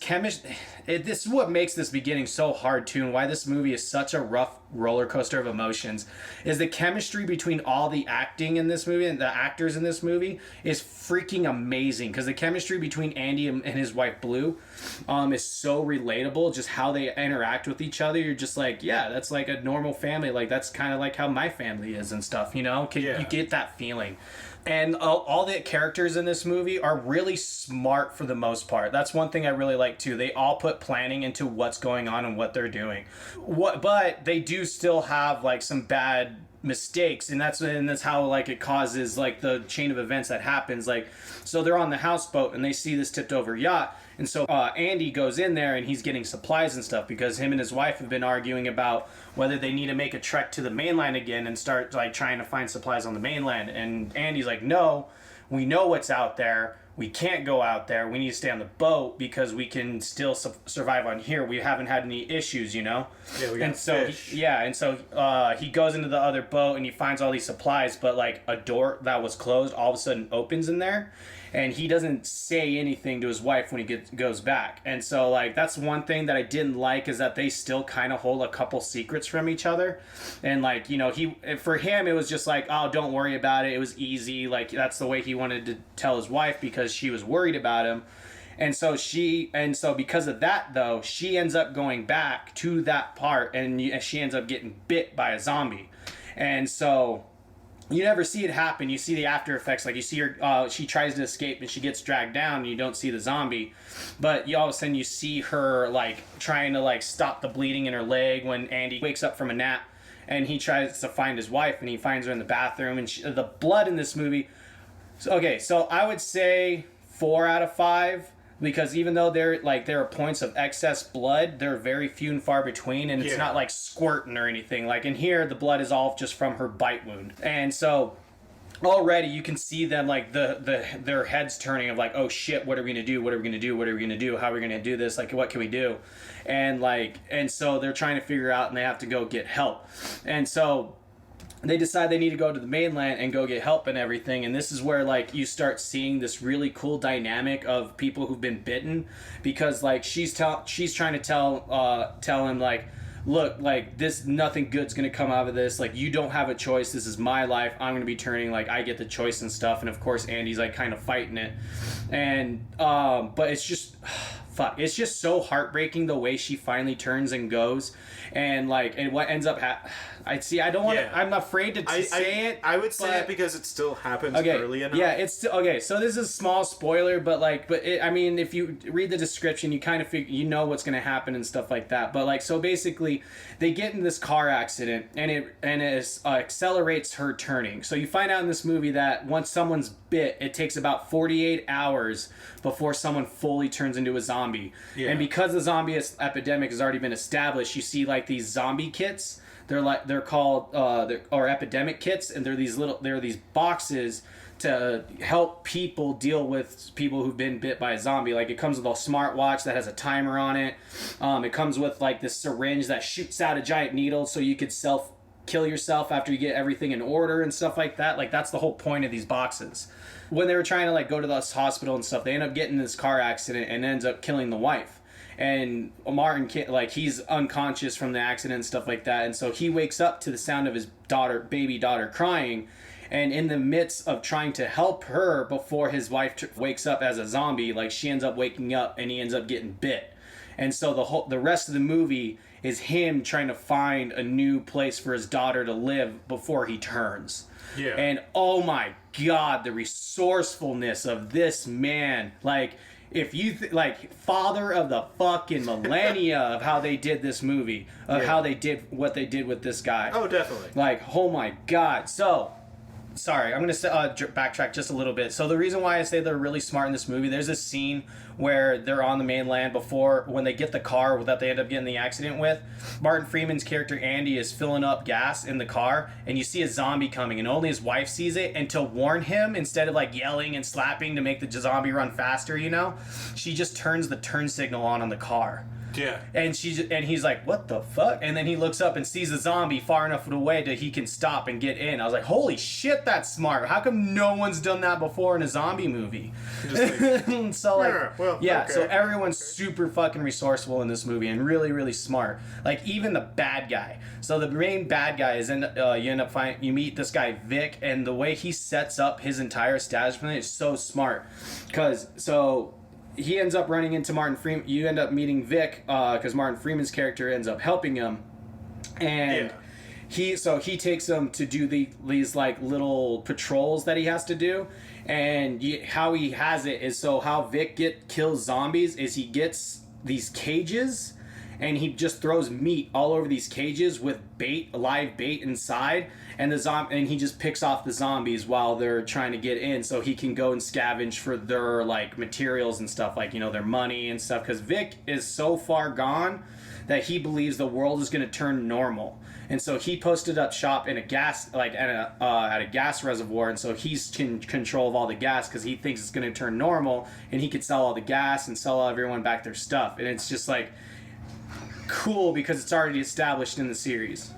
B: this is what makes this beginning so hard too, and why this movie is such a rough roller coaster of emotions, is the chemistry between all the acting in this movie and the actors in this movie is freaking amazing. Because the chemistry between Andy and his wife Blue is so relatable. Just how they interact with each other, you're just like, yeah, that's like a normal family. Like, that's kind of like how my family is and stuff, you know? You get that feeling. And all the characters in this movie are really smart for the most part. That's one thing I really like too. They all put planning into what's going on and what they're doing. But they do still have like some bad mistakes, and that's how like it causes like the chain of events that happens. Like, so they're on the houseboat and they see this tipped over yacht, and so Andy goes in there and he's getting supplies and stuff because him and his wife have been arguing about whether they need to make a trek to the mainland again and start like trying to find supplies on the mainland. And Andy's like, no, we know what's out there. we can't go out there. We need to stay on the boat because we can still survive on here. We haven't had any issues, you know?
C: Yeah, we got fish.
B: He goes into the other boat and he finds all these supplies, but like a door that was closed all of a sudden opens in there. And he doesn't say anything to his wife when he goes back. And so, like, that's one thing that I didn't like, is that they still kind of hold a couple secrets from each other. And, like, you know, for him, it was just like, oh, don't worry about it. It was easy. Like, that's the way he wanted to tell his wife because she was worried about him. And so because of that, though, she ends up going back to that part and she ends up getting bit by a zombie. And so you never see it happen. You see the after effects. Like, you see her, she tries to escape and she gets dragged down and you don't see the zombie. But all of a sudden you see her, like, trying to, like, stop the bleeding in her leg when Andy wakes up from a nap and he tries to find his wife and he finds her in the bathroom. And the blood in this movie. So I would say 4 out of 5. Because even though there are points of excess blood, they're very few and far between, and it's not like squirting or anything. Like in here, the blood is all just from her bite wound, and so already you can see them, like, their heads turning of like, oh shit, what are we gonna do? What are we gonna do? What are we gonna do? How are we gonna do this? Like, what can we do? And so they're trying to figure out, and they have to go get help, and so they decide they need to go to the mainland and go get help and everything. And this is where, like, you start seeing this really cool dynamic of people who've been bitten, because, like, she's trying to tell him, like, look, like, this, nothing good's gonna come out of this. Like, you don't have a choice. This is my life. I'm gonna be turning. Like, I get the choice and stuff. And of course, Andy's like kind of fighting it. And but it's just fuck. It's just so heartbreaking the way she finally turns and goes. And like, and what ends up I don't want to. I'm afraid to say it.
C: I would say it because it still happens early enough.
B: Yeah, it's still okay. So this is a small spoiler, but I mean, if you read the description, you kind of figure, you know what's going to happen and stuff like that. But like, so basically, they get in this car accident, and it accelerates her turning. So you find out in this movie that once someone's bit, it takes about 48 hours before someone fully turns into a zombie. Yeah. And because the zombie epidemic has already been established, you see like these zombie kits. They're called epidemic kits, and they're these boxes to help people deal with people who've been bit by a zombie. Like, it comes with a smartwatch that has a timer on it. It comes with like this syringe that shoots out a giant needle so you could kill yourself after you get everything in order and stuff like that. Like, that's the whole point of these boxes. When they were trying to like go to this hospital and stuff, they end up getting in this car accident and ends up killing the wife. And Martin, like, he's unconscious from the accident and stuff like that. And so he wakes up to the sound of his baby daughter crying. And in the midst of trying to help her before his wife wakes up as a zombie, like, she ends up waking up and he ends up getting bit. And so the rest of the movie is him trying to find a new place for his daughter to live before he turns. Yeah. And oh my God, the resourcefulness of this man. Like, if you father of the fucking millennia of how they did this movie, of how they did what they did with this guy.
C: Oh, definitely.
B: Like, oh my God. So, sorry, I'm going to backtrack just a little bit. So the reason why I say they're really smart in this movie, there's this scene where they're on the mainland when they get the car that they end up getting the accident with. Martin Freeman's character Andy is filling up gas in the car, and you see a zombie coming, and only his wife sees it, and to warn him, instead of like yelling and slapping to make the zombie run faster, you know, she just turns the turn signal on the car.
C: Yeah.
B: And he's like, what the fuck? And then he looks up and sees the zombie far enough away that he can stop and get in. I was like, holy shit, that's smart. How come no one's done that before in a zombie movie? So like, so everyone's super fucking resourceful in this movie and really, really smart. Like, even the bad guy. So the main bad guy is you meet this guy Vic, and the way he sets up his entire establishment is so smart. He ends up running into Martin Freeman. You end up meeting Vic because Martin Freeman's character ends up helping him, and he takes him to do these like little patrols that he has to do. And how he has it is, so how Vic kills zombies is he gets these cages, and he just throws meat all over these cages with live bait inside, and and he just picks off the zombies while they're trying to get in, so he can go and scavenge for their like materials and stuff, like, you know, their money and stuff, because Vic is so far gone that he believes the world is going to turn normal. And so he posted up shop in a gas, like at a gas reservoir, and so he's in control of all the gas because he thinks it's going to turn normal, and he could sell all the gas and sell everyone back their stuff. And it's just like cool because it's already established in the series.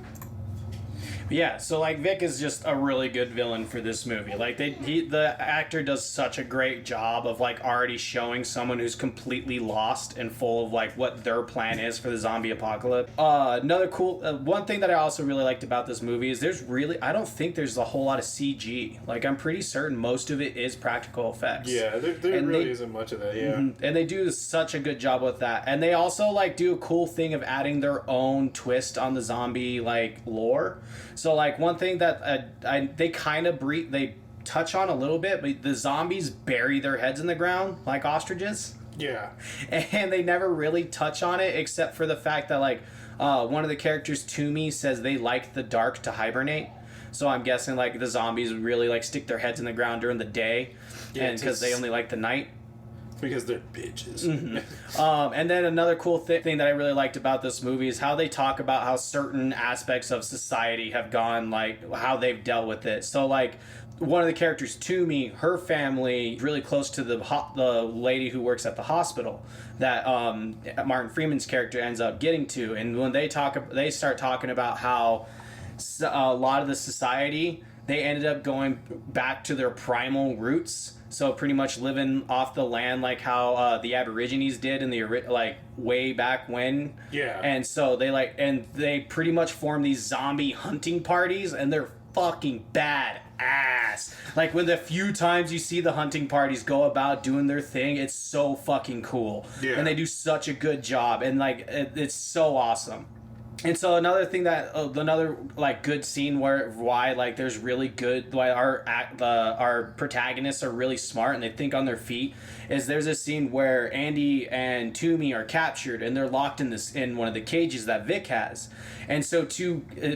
B: But yeah, so like Vic is just a really good villain for this movie. Like the actor does such a great job of like already showing someone who's completely lost and full of like what their plan is for the zombie apocalypse. Another cool one thing that I also really liked about this movie is I don't think there's a whole lot of CG. Like I'm pretty certain most of it is practical effects.
C: Yeah, there really isn't much of that. Yeah,
B: and they do such a good job with that. And they also like do a cool thing of adding their own twist on the zombie like lore. So like one thing that they kind of they touch on a little bit, but the zombies bury their heads in the ground like ostriches.
C: Yeah.
B: And they never really touch on it except for the fact that like one of the characters, Toomey, says they like the dark to hibernate. So I'm guessing like the zombies really like stick their heads in the ground during the day, and because they only like the night.
C: Because they're bitches.
B: Mm-hmm. And then another cool thing that I really liked about this movie is how they talk about how certain aspects of society have gone, like how they've dealt with it. So like one of the characters, Toomey, her family really close to the lady who works at the hospital that Martin Freeman's character ends up getting to. And when they start talking about how a lot of the society, they ended up going back to their primal roots. So pretty much living off the land like how the Aborigines did in the like way back when.
C: Yeah.
B: And so they pretty much form these zombie hunting parties, and they're fucking badass. Like when the few times you see the hunting parties go about doing their thing, it's so fucking cool.
C: Yeah.
B: And they do such a good job, and like it's so awesome. And so another thing that another like good scene why like there's really good, why our protagonists are really smart and they think on their feet, is there's a scene where Andy and Toomey are captured and they're locked in one of the cages that Vic has. And so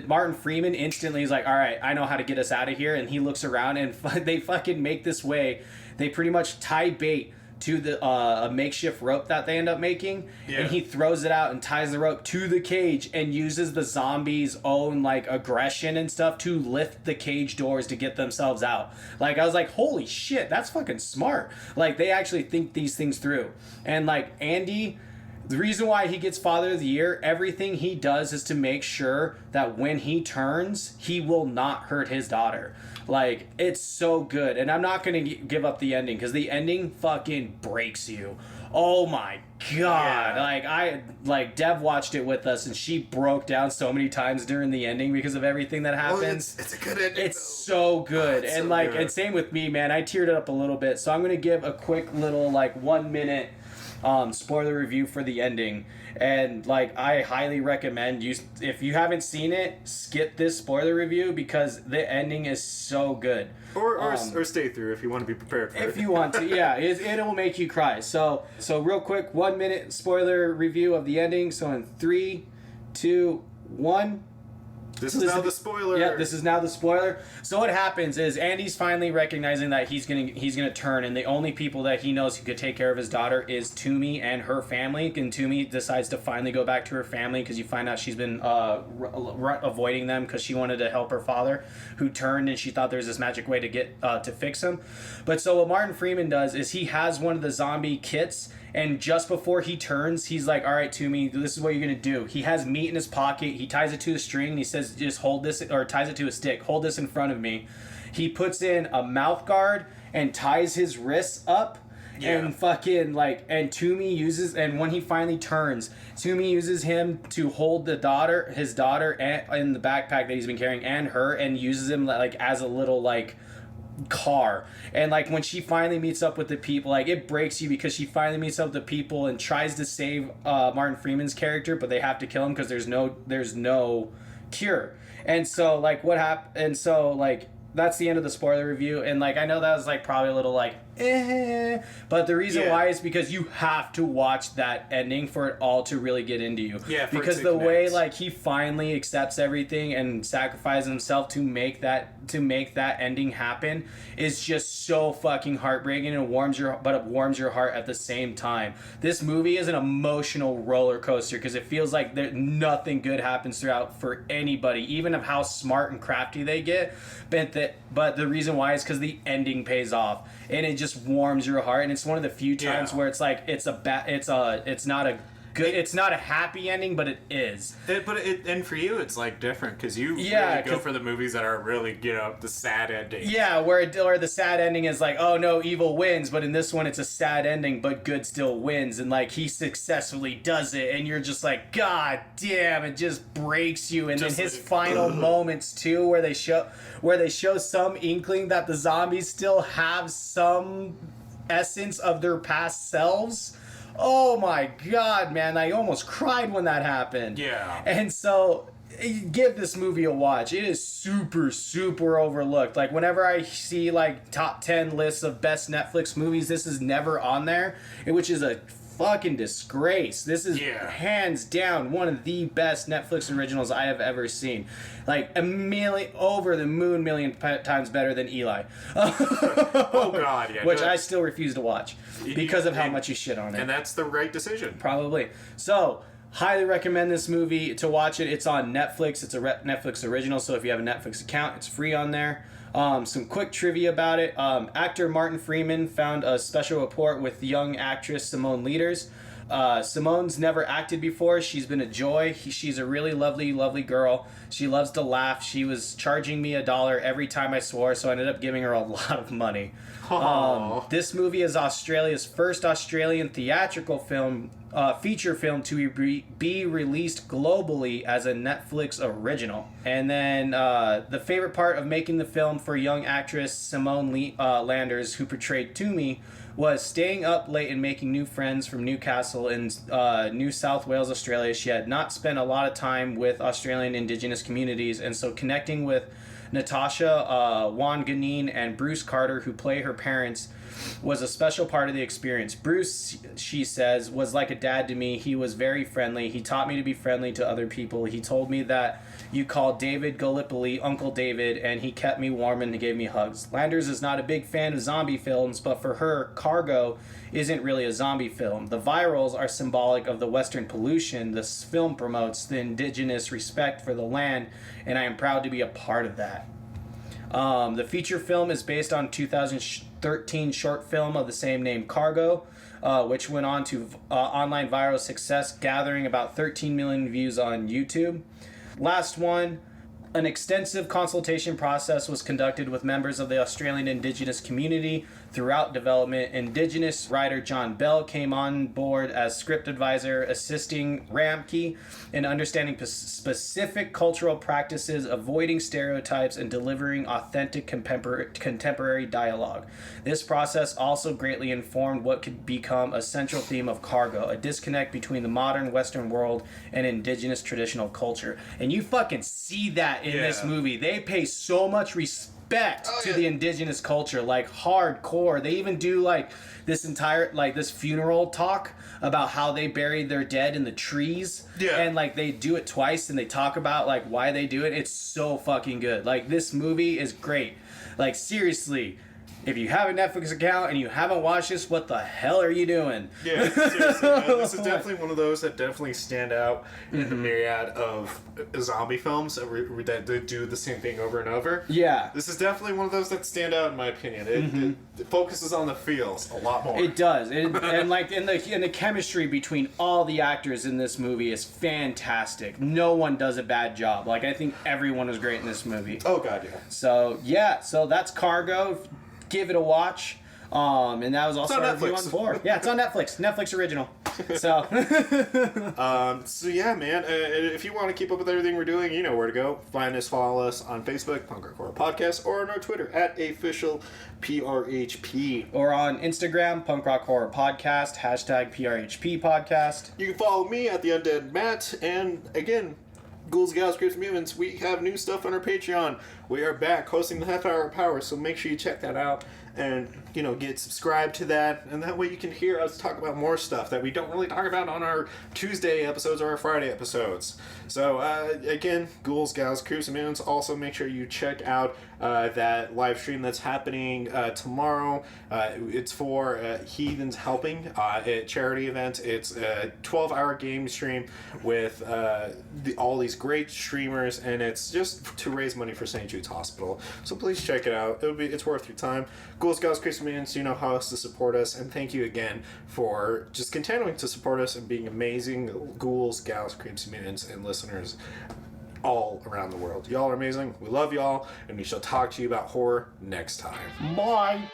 B: Martin Freeman instantly is like, all right, I know how to get us out of here. And he looks around and they fucking make this way. They pretty much tie bait to the a makeshift rope that they end up making, and he throws it out and ties the rope to the cage and uses the zombies' own like aggression and stuff to lift the cage doors to get themselves out. Like I was like, holy shit, that's fucking smart. Like they actually think these things through. And like Andy, the reason why he gets Father of the Year, everything he does is to make sure that when he turns, he will not hurt his daughter. Like, it's so good. And I'm not going to give up the ending, because the ending fucking breaks you. Oh my god. Yeah. Dev watched it with us, and she broke down so many times during the ending because of everything that happens.
C: It's a good ending.
B: It's so good.
C: Oh, it's
B: and
C: so
B: like,
C: good.
B: and same with me, man. I teared up a little bit. So I'm going to give a quick little, 1 minute spoiler review for the ending. And like, I highly recommend if you haven't seen it, skip this spoiler review, because the ending is so good.
C: Or stay through if you want to be prepared for it.
B: If you want to, yeah, it will make you cry. So real quick, 1 minute spoiler review of the ending. So in 3, 2, 1.
C: This is now the spoiler.
B: Yeah, this is now the spoiler. So what happens is Andy's finally recognizing that he's gonna turn, and the only people that he knows who could take care of his daughter is Toomey and her family. And Toomey decides to finally go back to her family, because you find out she's been avoiding them because she wanted to help her father, who turned, and she thought there was this magic way to get to fix him. But so what Martin Freeman does is he has one of the zombie kits. And just before he turns, he's like, all right, Toomey, this is what you're going to do. He has meat in his pocket. He ties it to a string, and he says, just hold this, or ties it to a stick. Hold this in front of me. He puts in a mouth guard and ties his wrists up. Yeah. And fucking, and Toomey uses, and when he finally turns, Toomey uses him to hold his daughter in the backpack that he's been carrying, and her, and uses him, as a little, car. And when she finally meets up with the people, it breaks you, because she finally meets up with the people and tries to save Martin Freeman's character, but they have to kill him because there's no cure. And so what happened, and so that's the end of the spoiler review. And I know that was probably a little But the reason why is because you have to watch that ending for it all to really get into you.
C: Yeah,
B: because the way like he finally accepts everything and sacrifices himself to make that ending happen is just so fucking heartbreaking, and it warms your heart at the same time. This movie is an emotional roller coaster because it feels like nothing good happens throughout for anybody, even of how smart and crafty they get. But the reason why is because the ending pays off, and it just warms your heart. And it's one of the few times where it's like it's not a happy ending, but it is.
C: And for you, it's like different because you really go for the movies that are really the sad ending.
B: Yeah, where the sad ending is like, oh no, evil wins, but in this one it's a sad ending, but good still wins, and like he successfully does it, and you're just like, god damn, it just breaks you. And just then his final moments too, where they show some inkling that the zombies still have some essence of their past selves. Oh my god, man, I almost cried when that happened.
C: Yeah.
B: And so, give this movie a watch. It is super, super overlooked. Like, whenever I see, like, top 10 lists of best Netflix movies, this is never on there, which is a fucking disgrace. This is hands down one of the best Netflix originals I have ever seen. Like over the moon million times better than Eli.
C: Oh god, yeah.
B: Which I still refuse to watch because of how much you shit on it.
C: And that's the right decision.
B: Probably. So, highly recommend this movie to watch it. It's on Netflix. It's a Netflix original, so if you have a Netflix account, it's free on there. Some quick trivia about it. Actor Martin Freeman found a special rapport with young actress Simone Leaders. Simone's never acted before. She's been a joy. She's a really lovely, lovely girl. She loves to laugh. She was charging me $1 every time I swore, so I ended up giving her a lot of money. This movie is Australia's first Australian theatrical film, feature film to be released globally as a Netflix original. And then the favorite part of making the film for young actress Simone Landers, who portrayed Toomey, was staying up late and making new friends from Newcastle in New South Wales, Australia. She had not spent a lot of time with Australian Indigenous communities, and so connecting with Natasha Wanganeen and Bruce Carter, who play her parents, was a special part of the experience. Bruce, she says, was like a dad to me. He was very friendly. He taught me to be friendly to other people. He told me that you called David Gallipoli Uncle David, and he kept me warm and gave me hugs. Landers is not a big fan of zombie films, but for her, Cargo isn't really a zombie film. The virals are symbolic of the Western pollution. This film promotes the indigenous respect for the land, and I am proud to be a part of that. The feature film is based on 2013 short film of the same name, Cargo, which went on to online viral success, gathering about 13 million views on YouTube. Last one, an extensive consultation process was conducted with members of the Australian Indigenous community throughout development. Indigenous writer John Bell came on board as script advisor, assisting Ramke in understanding specific cultural practices, avoiding stereotypes, and delivering authentic contemporary dialogue. This process also greatly informed what could become a central theme of Cargo, a disconnect between the modern Western world and Indigenous traditional culture. And you fucking see that in this movie. They pay so much respect to the Indigenous culture, like hardcore. They even do like this entire this funeral talk about how they buried their dead in the trees. And like they do it twice, and they talk about like why they do it. It's so fucking good. Like, this movie is great. Like, seriously, if you have a Netflix account and you haven't watched this, what the hell are you doing?
C: Yeah, seriously. This is definitely one of those that definitely stand out in the myriad of zombie films that do the same thing over and over.
B: Yeah.
C: This is definitely one of those that stand out, in my opinion. It focuses on the feels a lot more.
B: It does. And like in the chemistry between all the actors in this movie is fantastic. No one does a bad job. Like, I think everyone was great in this movie.
C: Oh, God, yeah.
B: So that's Cargo. Give it a watch. And that was also our review on Boar. Yeah, it's on Netflix. Netflix original. So
C: yeah, man. If you want to keep up with everything we're doing, you know where to go. Find us, follow us on Facebook, Punk Rock Horror Podcast, or on our Twitter @officialPRHP.
B: Or on Instagram, Punk Rock Horror Podcast, #PRHP Podcast.
C: You can follow me at The Undead Matt, and again, Ghouls, Gals, Creeps, and Mutants, we have new stuff on our Patreon. We are back hosting the Half Hour of Power, so make sure you check that out.
A: and get subscribed to that, and that way you can hear us talk about more stuff that we don't really talk about on our Tuesday episodes or our Friday episodes. So again, Ghouls, Gals, Creeps, and Moons. Also make sure you check out that live stream that's happening tomorrow. It's for Heathens Helping, a charity event. It's a 12-hour game stream with all these great streamers, and it's just to raise money for St. Jude's Hospital. So please check it out. It's worth your time. Ghouls, Gals, Creeps, and Moons, you know how else to support us, and thank you again for just continuing to support us and being amazing Ghouls, Gals, Creeps, and Moons, and listeners all around the world. Y'all are amazing. We love y'all, and we shall talk to you about horror next time.
B: Bye.